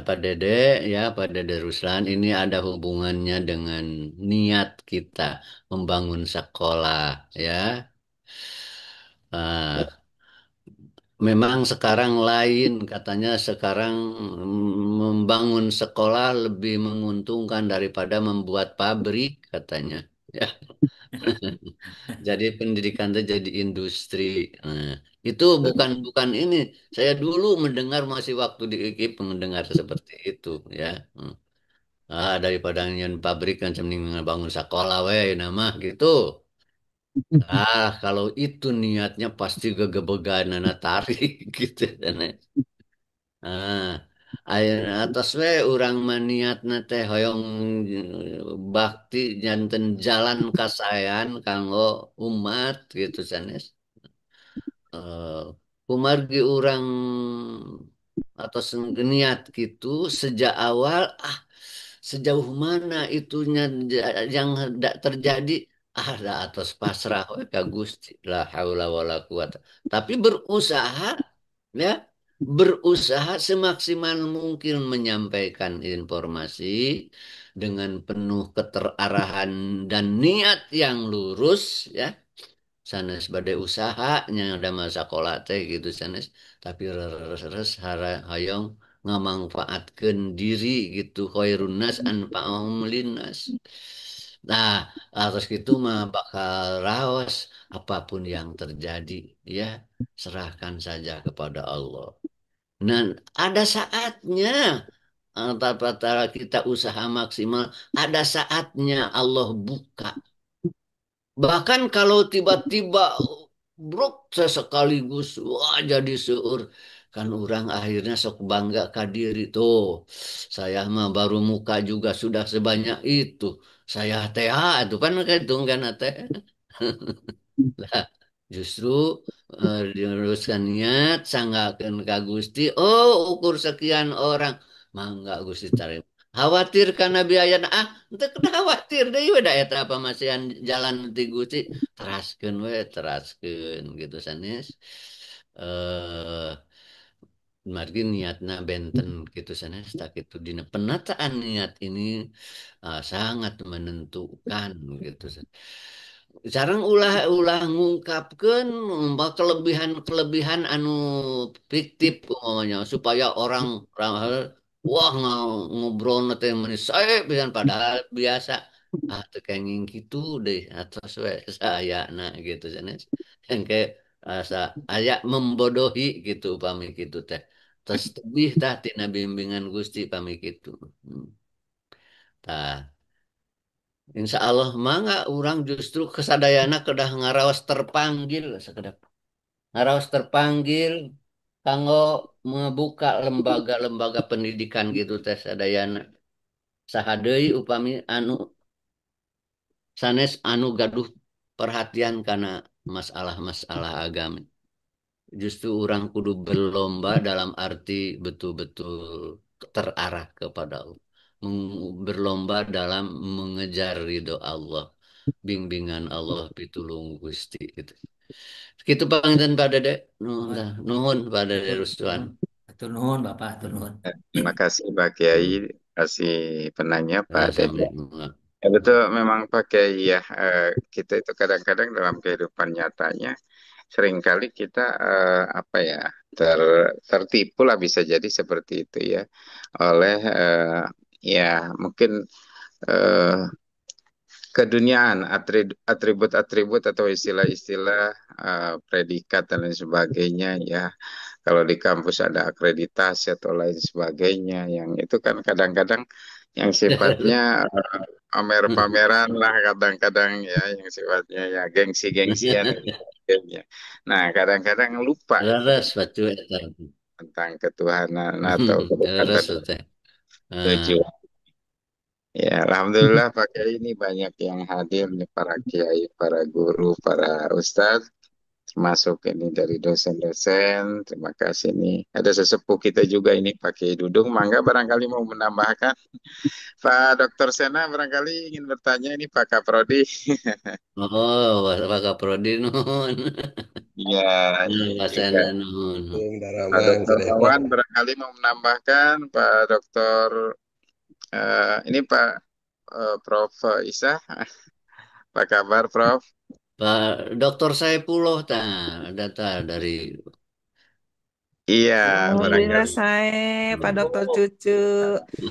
Pak Dede ya Pak Dede Ruslan ini ada hubungannya dengan niat kita membangun sekolah ya. Ah, memang sekarang lain katanya sekarang membangun sekolah lebih menguntungkan daripada membuat pabrik katanya. Ya, jadi pendidikan itu jadi industri. Nah, itu bukan bukan ini. Saya dulu mendengar masih waktu di IKIP mendengar seperti itu ya. Daripada nyen pabrik kan mending bangun sekolah we nama gitu. Kalau itu niatnya pasti gegebegan anak tarik gitu. Ah, air atas we urang maniatna teh hoyong bakti janten jalan kasayan kanggo umat gitu sanes. Eh, kumargi orang atau niat gitu sejak awal sejauh mana itunya yang hendak terjadi ada atas pasrah we ka Gusti la haula wala quwata tapi berusaha ya berusaha semaksimal mungkin menyampaikan informasi dengan penuh keterarahan dan niat yang lurus ya sanes badai usahanya ada masa sekolah teh gitu sanes tapi res hayong ngamanfaatkeun diri gitu khairun nas anfa'uhum linnas. Nah, terus gitu mah bakal raos apapun yang terjadi ya serahkan saja kepada Allah. Dan ada saatnya tata kita usaha maksimal, ada saatnya Allah buka. Bahkan kalau tiba-tiba brok sekaligus wah jadi seueur kan orang akhirnya sok bangga ka diri tuh. Saya mah baru muka juga sudah sebanyak itu. Saya teh itu kan hitung kan teh. Lah, justru diluruskan niat sanggakeun ka Gusti. Oh, ukur sekian orang. Mangga Gusti tarik. Khawatir karena biaya ente kudu khawatir deh we da eta pamasihan jalan ti Gusti. Teraskeun we, teraskeun gitu sanes. Eh margi niatna benten gitu sanes tak itu dina penataan niat ini sangat menentukan gitu. Jarang ulah ngungkapkan kelebihan-kelebihan anu fiktif umpamanya supaya orang wah ngobrol nanti manis saya bisa padahal biasa teu kenging gitu deh atau saya nah gitu sanes yang kayak asa aya membodohi gitu pami gitu teh terus tebih tah tina bimbingan Gusti pami gitu. Hmm. Tah Insya Allah mangga orang justru kesadayana kedah ngaraos terpanggil sekedap ngaraos terpanggil kanggo membuka lembaga-lembaga pendidikan gitu tes sadayana saha deui upami anu sanes anu gaduh perhatian karena masalah-masalah agama justru orang kudu berlomba dalam arti betul-betul terarah kepada Allah berlomba dalam mengejar ridho Allah bimbingan Allah pitulung Gusti gitu. Gitu panginten pada dek nuhun pada dek Ruswan. Atur nuhun Bapak, atur nuhun. Terima kasih Pak Kiai, Hmm. kasih penanya Pak Dede. Assalamualaikum. Ya betul, memang Pak Kiai ya, kita itu kadang-kadang dalam kehidupan nyatanya seringkali kita apa ya tertipu lah bisa jadi seperti itu ya oleh ya mungkin eh, keduniaan, atribut-atribut atau istilah-istilah predikat dan lain sebagainya ya. Kalau di kampus ada akreditasi atau lain sebagainya, yang itu kan kadang-kadang yang sifatnya pamer-pameran lah kadang-kadang ya, yang sifatnya ya gengsi-gengsian dan sebagainya. Nah, kadang-kadang lupa Leres batu eta. tentang ketuhanan atau kedekatan Leres teh. Ah, tujuan. Ya, Alhamdulillah Pak Kiai ini banyak yang hadir nih para kiai, para guru, para ustadz, termasuk ini dari dosen-dosen. Terima kasih nih. Ada sesepuh kita juga ini Pak Kiai Dudung. Mangga barangkali mau menambahkan. Pak Dokter Sena barangkali ingin bertanya ini Pak Kaprodi. oh, Pak Kaprodi nuhun. Iya, ini juga. Pasana nuhun. Pak Daramang Dokter sadaya Pak. Wawan barangkali mau menambahkan. Pak Dokter ini Pak Prof Isa. Apa kabar Prof? Pak Dokter Saipullah data dari Iya, Alhamdulillah barangkali. saya Pak Dokter Cucu,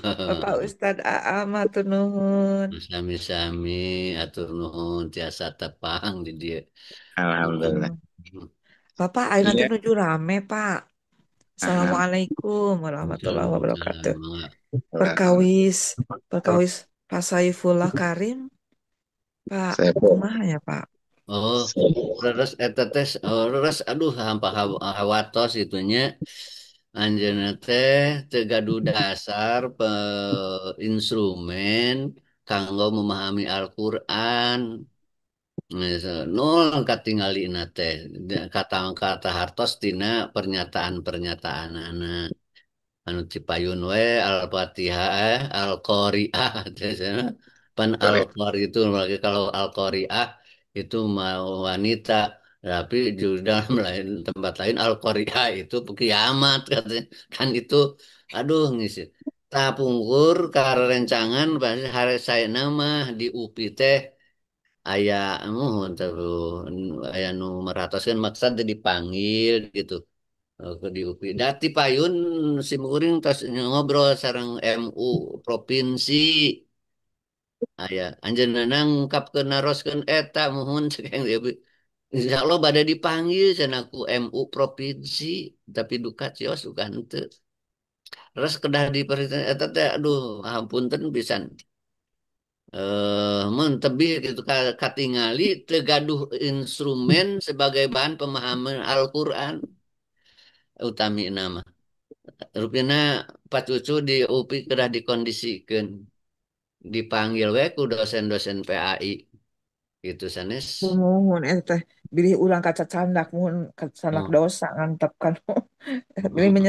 Bapak Ustadz Aam, matur nuhun. sami-sami atur nuhun tiasa tepang di dia. Alhamdulillah. Bapak, ayo nanti Iya. menuju rame, Pak. Aha. Assalamualaikum warahmatullahi wabarakatuh. Alhamdulillah. Perkawis, perkawis Pak Saifullah Karim, Pak, Saya kumaha ya Pak? Oh, terus eta teh terus aduh hampa hawatos itunya anjeunna teh teu gaduh dasar instrumen kanggo memahami Al-Qur'an. Nol katinggalina teh kata-kata hartos tina pernyataan-pernyataan anak anu cipayun we Al-Fatihah Al-Qari'ah teh cenah. Pan Correct. Al-Qari itu lagi kalau Al-Qari'ah itu mau wanita tapi juga dalam lain tempat lain Al-Qari'ah itu kiamat katanya kan itu aduh ngisi tapungkur karencangan pasti hari saya nama di UPI teh aya terus aya nu meratoskeun maksud dipanggil gitu. Ke di UPI. Dati payun si Muring tos ngobrol sareng MU provinsi. Aya anjeunna ngungkapkeun naroskeun eta muhun cekeng dia. Insya Allah bade dipanggil cenah ku MU provinsi tapi duka cios duka henteu. Terus kedah di eta teh aduh hapunten pisan. Mun tebih gitu katingali teu gaduh instrumen sebagai bahan pemahaman Al-Qur'an utami nama. Rupina Pak Cucu di UPI kedah dikondisikan dipanggil we ku dosen-dosen PAI gitu sanes. Muhun eta teh bilih ulang kaca candak muhun cacandak Oh. dosa ngantep kan. Bilih Hmm. Nu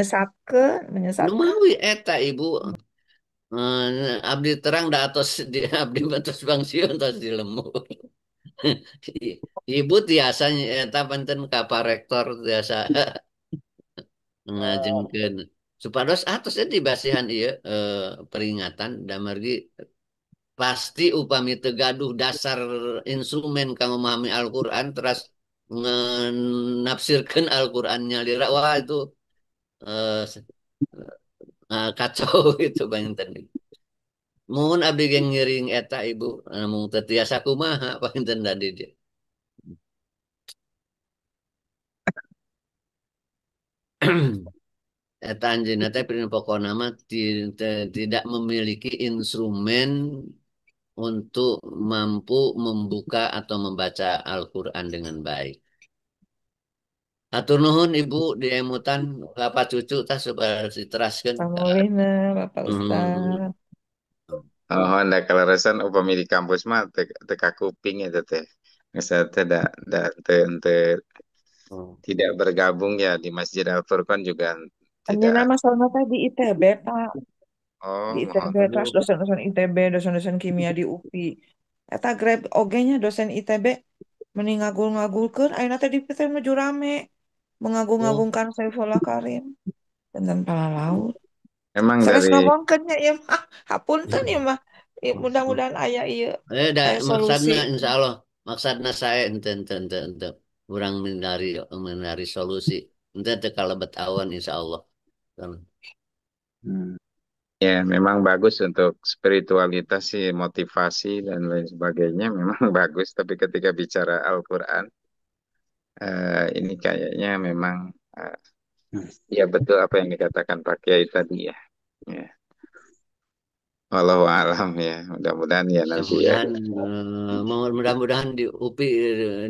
menyesatkan. mawi eta ibu abdi terang da atos di abdi batos bangsiun tos di lembur. Ibu tiasanya eta panten ka parektor tiasa ngajengkeun supados atosnya di basihan ieu peringatan da margi pasti upami teu gaduh dasar instrumen kanggo memahami Al-Qur'an terus menafsirkan Al-Qur'an nyalira wah itu eh, kacau itu panginten. Mohon abdi geng ngiring eta ibu mung teu tiasa kumaha panginten tadi dia. Eta anjeunna teh pikeun pokona mah tidak memiliki instrumen untuk mampu membuka atau membaca Al-Qur'an dengan baik. Atur nuhun ibu di emutan Bapak cucu tah supaya diteraskan. Samulina Bapak Hmm. Ustaz. Oh, anda kalau resan upami di kampus mah teka kuping itu teh. Misalnya teh tidak bergabung ya di Masjid Al Furqon juga Anjeunna tidak. mah soalna teh di ITB, Pak. Di Oh, ITB, mohon. kelas dosen-dosen ITB, dosen-dosen kimia di UPI. Eta grab oge-nya dosen ITB mending ngagul-ngagulkeun ayeuna teh di teh menuju rame Oh, mengagung-agungkan Saifullah Karim dan Palalaut. Emang Sanes dari ngomongkeun nya ieu mah. Hapunten ieu mah. Mudah-mudahan aya ieu maksudnya solusi. insya Allah maksudnya saya ente kurang menari solusi ente kalebet awan insya Allah. Hmm. Ya, memang bagus untuk spiritualitas sih, motivasi dan lain sebagainya memang bagus. Tapi ketika bicara Al-Quran, ini kayaknya memang eh, ya betul apa yang dikatakan Pak Kiai tadi ya. Ya, walau alam ya. Mudah-mudahan ya Ya nanti ya. mudahan mudah-mudahan di UPI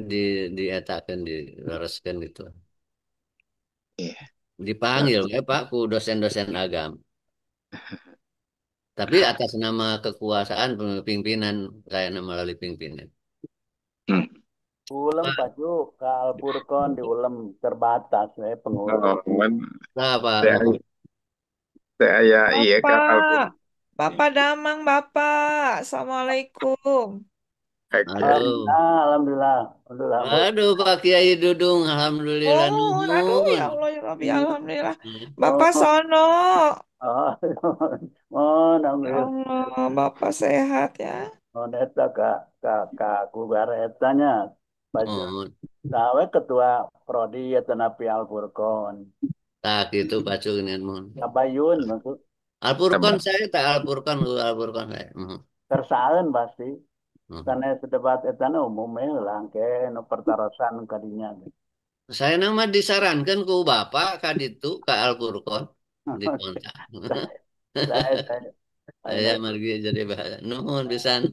di dietakan direskan gitu. Iya. Dipanggil ya Pak ku dosen-dosen agama. Tapi atas nama kekuasaan pimpinan saya nama melalui pimpinan. Hmm. Ulem Pak Ju, ke Alpurkon di Ulem terbatas pengurus. Oh, Nah, Pak. saya, saya iya kan Bapak, Bapak Damang Bapak. Assalamualaikum. Aduh. Alhamdulillah, alhamdulillah, alhamdulillah Bu. Aduh Pak Kiai Dudung, alhamdulillah Nuhun, aduh ya nuhun. Allah ya Rabbi, alhamdulillah. Bapak Oh, Sono, oh, oh, ya alhamdulillah. Allah, Bapak sehat ya. Oh, neta kak gubar etanya. Baca. Nuhun. Tawe ketua prodi ya tenapi Alpurkon. Tak itu Pak Cungin nuhun. Kabayun maksud Alpurkon saya tak Alpurkon Alpurkon saya. kersaan pasti. Nuhun. Karena sedebat etana umumnya langke no pertarosan kadinya. Saya nama disarankan ku Bapak kaditu ke Alpurkon di kontak. Saya Saya ini margi jadi bahasa. Nuhun pisan.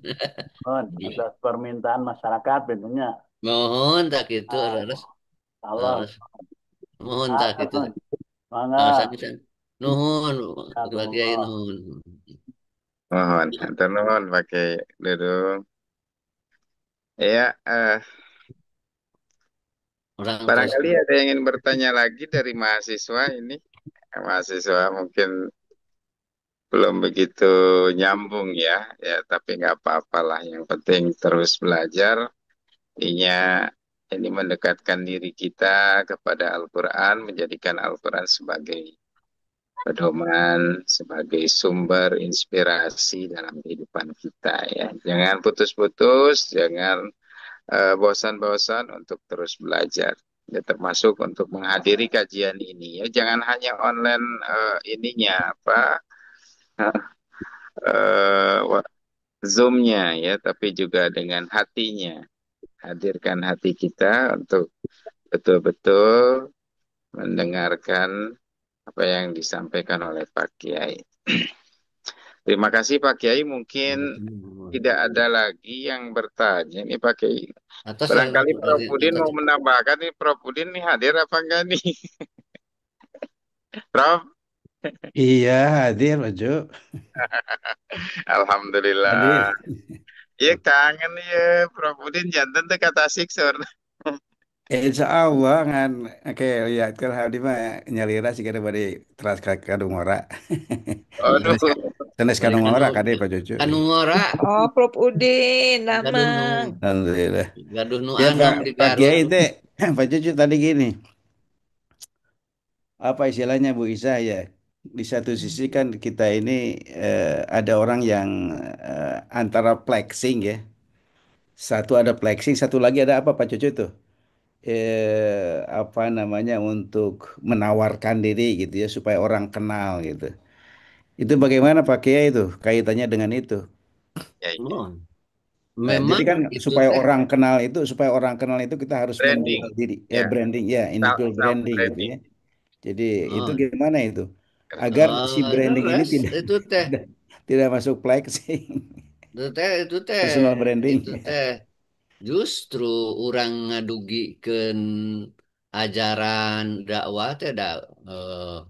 atas permintaan masyarakat tentunya. Mohon tak gitu, Ah, terus, Allah. terus. Mohon tak Atur gitu. nuhun. Mangga. Sama-sama. Nuhun, Pak Kiai Jazakumullah. nuhun. Mohon, atur nuhun pakai duduk. Ya, Orang tua barangkali ada yang ingin bertanya lagi dari mahasiswa ini. Mahasiswa mungkin belum begitu nyambung ya, ya tapi nggak apa-apalah. Yang penting terus belajar. Intinya ini mendekatkan diri kita kepada Al-Quran, menjadikan Al-Quran sebagai pedoman, sebagai sumber inspirasi dalam kehidupan kita ya. Jangan putus-putus, jangan bosan-bosan untuk terus belajar. Ya, termasuk untuk menghadiri kajian ini ya. Jangan hanya online ininya apa Zoom-nya ya, tapi juga dengan hatinya. Hadirkan hati kita untuk betul-betul mendengarkan apa yang disampaikan oleh Pak Kiai. Terima kasih Pak Kiai. Mungkin tidak ada lagi yang bertanya. Ini Pak Kiai. atas saya Barangkali Prof. Udin atas mau menambahkan nih, Prof. Udin nih hadir apa enggak nih? Prof. Iya, hadir, Maju. Alhamdulillah. Hadir. Iya kangen ya Prof. Udin jantan teh kata siksur. Insya Allah ngan oke lihat kan hal mah nyalira sih kada bari teras kadung ora. Aduh. Sanes sanes balik kadung kanu ora kade Pak Cucu. kanu ngora Oh, Prof Udin, gaduh nu damang. Alhamdulillah. gaduh nu Ya anom Pak di Pak Garut. Kiai teh Pak Cucu tadi gini, apa istilahnya Bu Isa ya? Di satu sisi kan kita ini ada orang yang antara flexing ya. Satu ada flexing, satu lagi ada apa Pak Cucu tuh? Apa namanya untuk menawarkan diri gitu ya supaya orang kenal gitu. Itu bagaimana Pak Kiai itu kaitannya dengan itu? Ya, ya. Oh, Nah, jadi memang kan itu teh supaya orang kenal itu kita harus Branding. menjual diri ya Ya, branding ya individual self branding gitu branding. ya. Jadi itu oh, gimana itu agar si branding ini terus tidak itu teh tidak tidak masuk flexing itu teh personal branding. itu teh justru orang ngadugikeun ajaran dakwah teh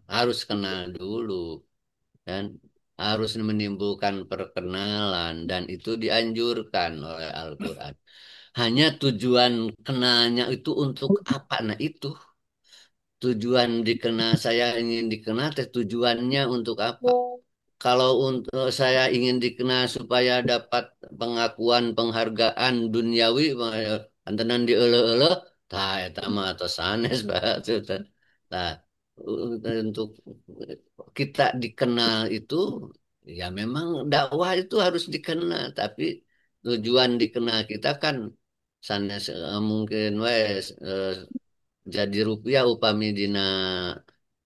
harus kenal dulu dan harus menimbulkan perkenalan dan itu dianjurkan oleh Al-Quran. Hanya tujuan kenalnya itu untuk apa? Nah itu tujuan dikenal saya ingin dikenal teh tujuannya untuk apa? Kalau untuk saya ingin dikenal supaya dapat pengakuan penghargaan duniawi, antenan dieuleuh-euleuh, tah eta mah atos sanes bae. Nah, untuk kita dikenal itu ya memang dakwah itu harus dikenal, tapi tujuan dikenal kita kan sanes mungkin wes jadi rupiah upami dina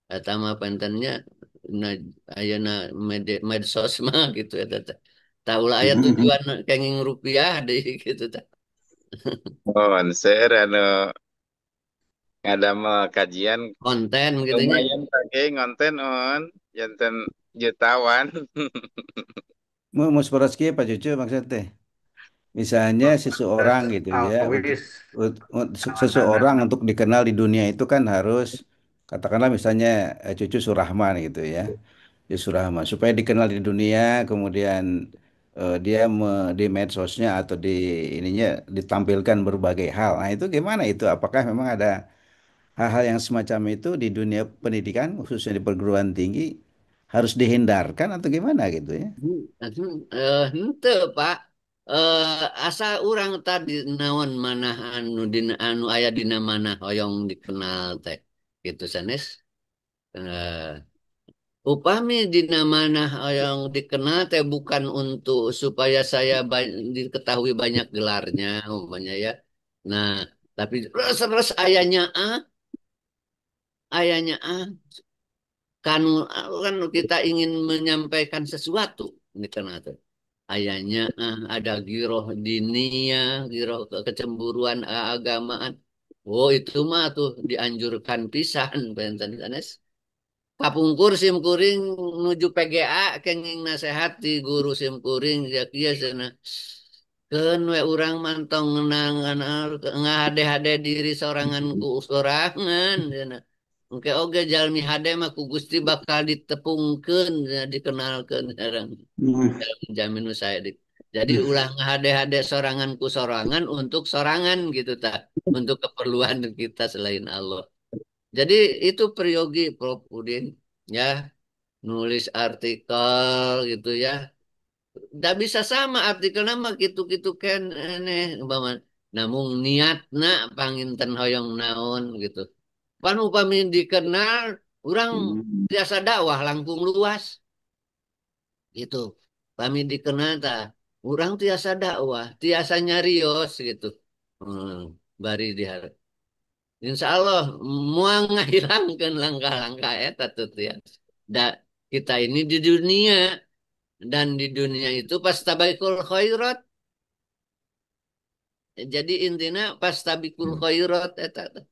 eta mah pentennya na ayeuna medsos mah gitu eta teh. Tahu lah aya tujuan kenging rupiah deh gitu teh. Mohon share ada mau kajian Konten gitunya. lumayan pakai ngonten on jantan jutawan. Mau seperti Pak Cucu maksudnya. Misalnya seseorang gitu ya, untuk Awis seseorang anak-anak untuk dikenal di dunia itu kan harus katakanlah misalnya Cucu Surahman gitu ya, Cucu Surahman supaya dikenal di dunia, kemudian dia di medsosnya atau di ininya ditampilkan berbagai hal. Nah itu gimana itu? Apakah memang ada hal-hal yang semacam itu di dunia pendidikan khususnya di perguruan tinggi harus dihindarkan atau gimana gitu ya? Henteu Pak. Asa orang tadi naon manah anu dina anu aya dina manah hoyong dikenal teh gitu sanes. Upami dina manah yang dikenal teh bukan untuk supaya saya diketahui banyak gelarnya umpamanya ya. Nah, tapi terus ayahnya kan kan kita ingin menyampaikan sesuatu dikenal teh. Ayahnya ada giroh diniyah, giroh kecemburuan agamaan. Oh, itu mah tuh dianjurkan pisan benten sanes. Kapungkur sim kuring nuju PGA kenging nasehati guru sim kuring ya kieu cenah Keun we urang mantong ngahade-hade diri sorangan ku sorangan cenah. Engke oge jalmi hade mah ku Gusti bakal ditepungkeun dikenalkeun sareng. Jamin saya jadi ulah ngahade-hade sorangan ku sorangan untuk sorangan gitu tak untuk keperluan kita selain Allah. Jadi itu peryogi Prof Udin ya nulis artikel gitu ya. Tidak bisa sama artikel nama gitu-gitu kan aneh umpama namun niatna panginten hoyong naon gitu. Pan upami dikenal orang biasa dakwah langkung luas gitu. Kami dikenal ta orang tiasa dakwah, tiasa nyarios gitu. Hmm, bari diharap. Insya Allah mau ngahilangkan langkah-langkah eta tuh ya. Da, kita ini di dunia dan di dunia itu pastabikul khairat. Jadi intinya pastabikul khairat eta teh.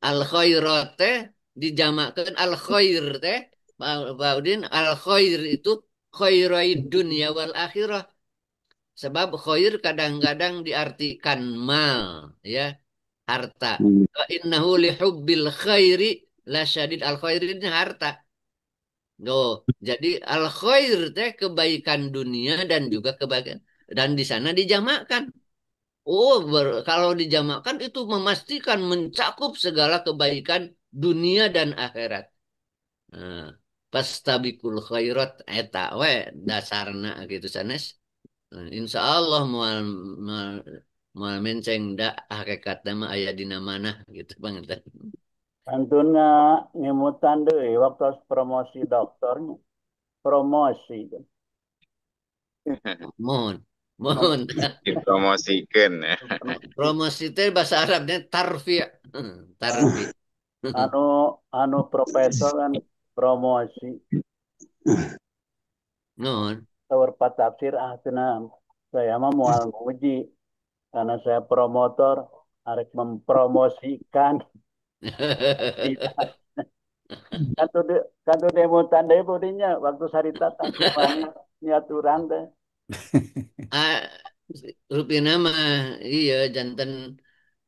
Al khairat teh dijamakan al khair teh. Pak Udin al khair itu khairaid dunia wal akhirah. Sebab khair kadang-kadang diartikan mal ya harta. Wa innahu lihubbil khairi la syadid al khairi ini harta. Oh, jadi al khair teh kebaikan dunia dan juga kebaikan dan di sana dijamakkan. Oh, kalau dijamakkan itu memastikan mencakup segala kebaikan dunia dan akhirat. Nah, pastabikul khairat eta we dasarna gitu sanes. Nah, insya Allah mual mual mual menceng da hakikatna mah aya dina manah gitu panginten. Tentunya ngemutan deh waktu promosi dokternya. Promosi. Mohon, mohon. Dipromosikan ya. Promosi teh bahasa Arabnya tarfi. Tarfi. Anu anu profesor kan promosi. Mohon. Pak tafsir tenang. Saya mah mau nguji karena saya promotor harus mempromosikan. Tidak. Kantu demo tanda bodinya waktu sarita tak nyaturan teh. Ah, rupina mah iya janten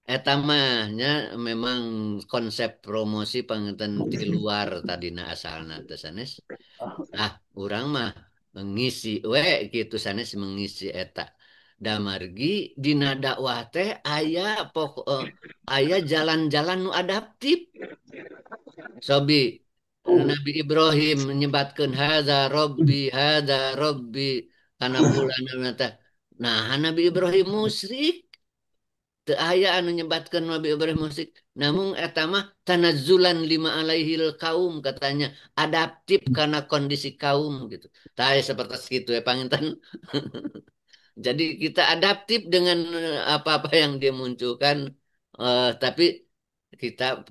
eta mah nya memang konsep promosi panginten di luar tadina asalna teh sanes. Ah, urang mah mengisi we gitu sanes mengisi eta. Damargi dina dakwah teh aya aya jalan-jalan nu adaptif. Sobi Nabi Ibrahim menyebatkan hadza Robbi karena bulan teh. Nah, Nabi Ibrahim musyrik. Teu aya anu nyebatkeun Nabi Ibrahim musyrik. Namun eta mah tanazzulan lima alaihil kaum katanya adaptif karena kondisi kaum gitu. Tah seperti itu ya panginten. Jadi kita adaptif dengan apa-apa yang dia munculkan, tapi kita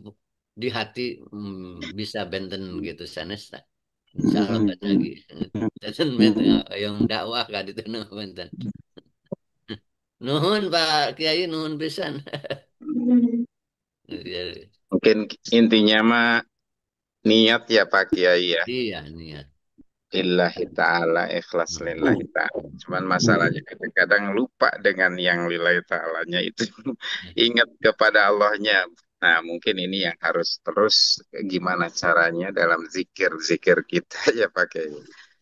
di hati bisa benten gitu sanes. Insya Allah lagi. Dan benten yang dakwah kan itu nah benten. Nuhun Pak Kiai nuhun pisan. Mungkin intinya mah niat ya Pak Kiai ya. Iya niat. Lillahi ta'ala, ikhlas lillahi ta'ala. Cuman masalahnya kadang-kadang lupa dengan yang lillahi ta'alanya itu. Ingat kepada Allahnya. Nah mungkin ini yang harus terus gimana caranya dalam zikir-zikir kita ya pakai.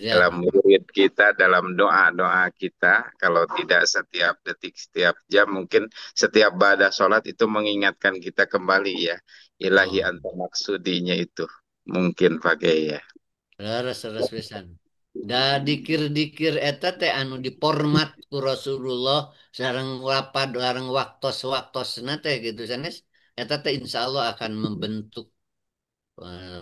Ya. Dalam murid kita, dalam doa-doa kita. Kalau tidak setiap detik, setiap jam, mungkin setiap badah sholat itu mengingatkan kita kembali ya. Ilahi anta maksudinya itu. Mungkin pakai ya. Leres pisan. Da dikir-dikir eta teh anu diformat ku Rasulullah sareng lapad sareng waktos-waktosna teh gitu sanes. Eta teh insyaallah akan membentuk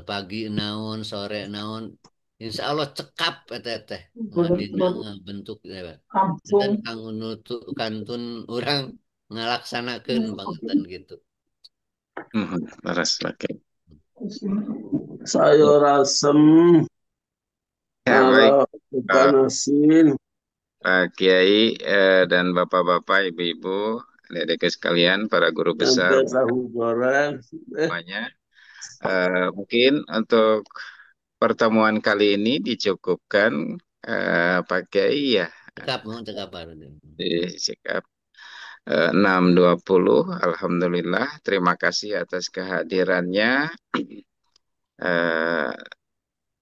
pagi naon, sore naon. Insya Allah cekap eta teh dina bentuk dan kanggo nutuk kantun orang ngalaksanakeun panginten gitu. Leres lagi. Sayur asem, Ya, baik. panasin. Pak Kiai dan Bapak-Bapak, Ibu-Ibu, adik-adik sekalian, para guru besar, Sampai tahu goreng. semuanya. Mungkin untuk pertemuan kali ini dicukupkan Pak Kiai ya. Cekap, mau cekap apa? Sikap 6.20. Alhamdulillah. Terima kasih atas kehadirannya. Eh,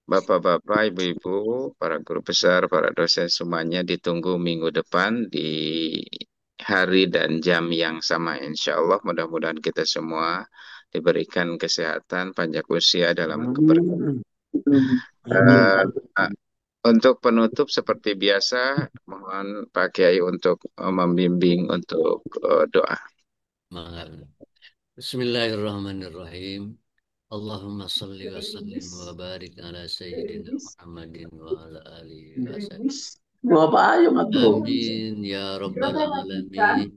Bapak-bapak, ibu-ibu, para guru besar, para dosen semuanya ditunggu minggu depan di hari dan jam yang sama. Insya Allah mudah-mudahan kita semua diberikan kesehatan, panjang usia dalam keberkahan. Eh, eh, untuk penutup seperti biasa, mohon Pak Kiai untuk membimbing untuk doa. Bismillahirrahmanirrahim. Allahumma salli wa sallim wa barik ala sayyidina Muhammadin wa ala alihi wa sallam. Amin ya rabbal alamin.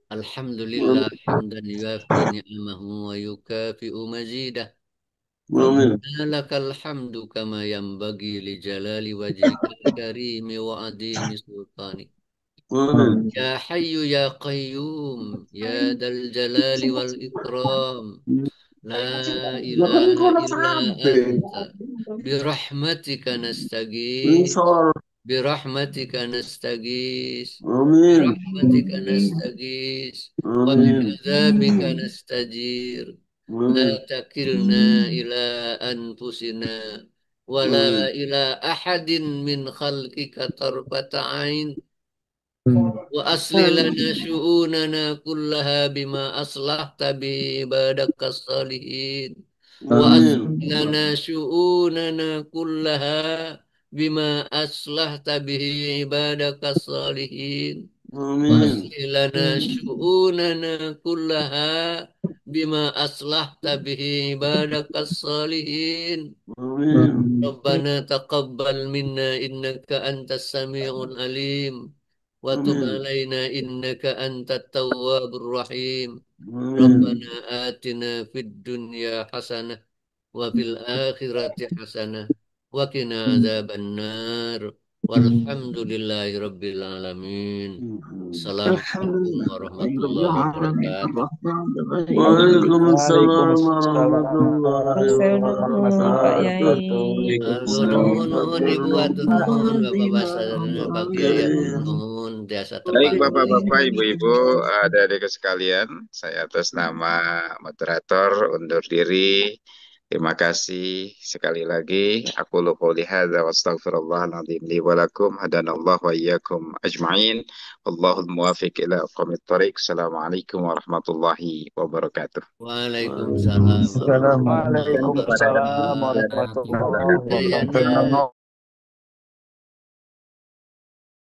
Alhamdulillah hamdan yuafi ni'amahu wa yukafi'u mazidah. Rabbana lakal hamdu kama yanbaghi li jalali wajhika al-karimi wa adimi sultani. Ya Hayyu ya Qayyum ya Dal Jalali wal Ikram. La ilaha illa anta birahmatika nastaghis birahmatika nastaghis birahmatika nastaghis wa min adzabika nastajir la takilna ila anfusina wa la ila ahadin min khalqika tarfata ain wa asli lana syu'unana kullaha bima aslahta bi ibadaka salihin wa asli lana syu'unana kullaha bima aslahta bi ibadaka salihin wa asli lana syu'unana kullaha bima aslahta bi ibadaka salihin Rabbana taqabbal minna innaka antas sami'ul alim وتب علينا إنك أنت التواب الرحيم ربنا آتنا في الدنيا حسنة وفي الآخرة حسنة وقنا عذاب النار والحمد لله رب العالمين السلام عليكم ورحمة الله وبركاته Waalaikumsalam warahmatullahi Pak Yai. Nuhun Ibu atur nuhun Bapak Kiai atur nuhun jasa Baik tepat. Bapak-bapak, Ibu-ibu, adik-adik sekalian, saya atas nama moderator undur diri. Terima kasih sekali lagi. Aku qouli hadza wa astaghfirullahaladzim li wa lakum hadanallahu wa iyyakum ajma'in. Wallahul muwafiq ila aqwamit thoriq. Assalamualaikum warahmatullahi wabarakatuh. Waalaikumsalam warahmatullahi Waalaikumsalam warahmatullahi wabarakatuh. wabarakatuh.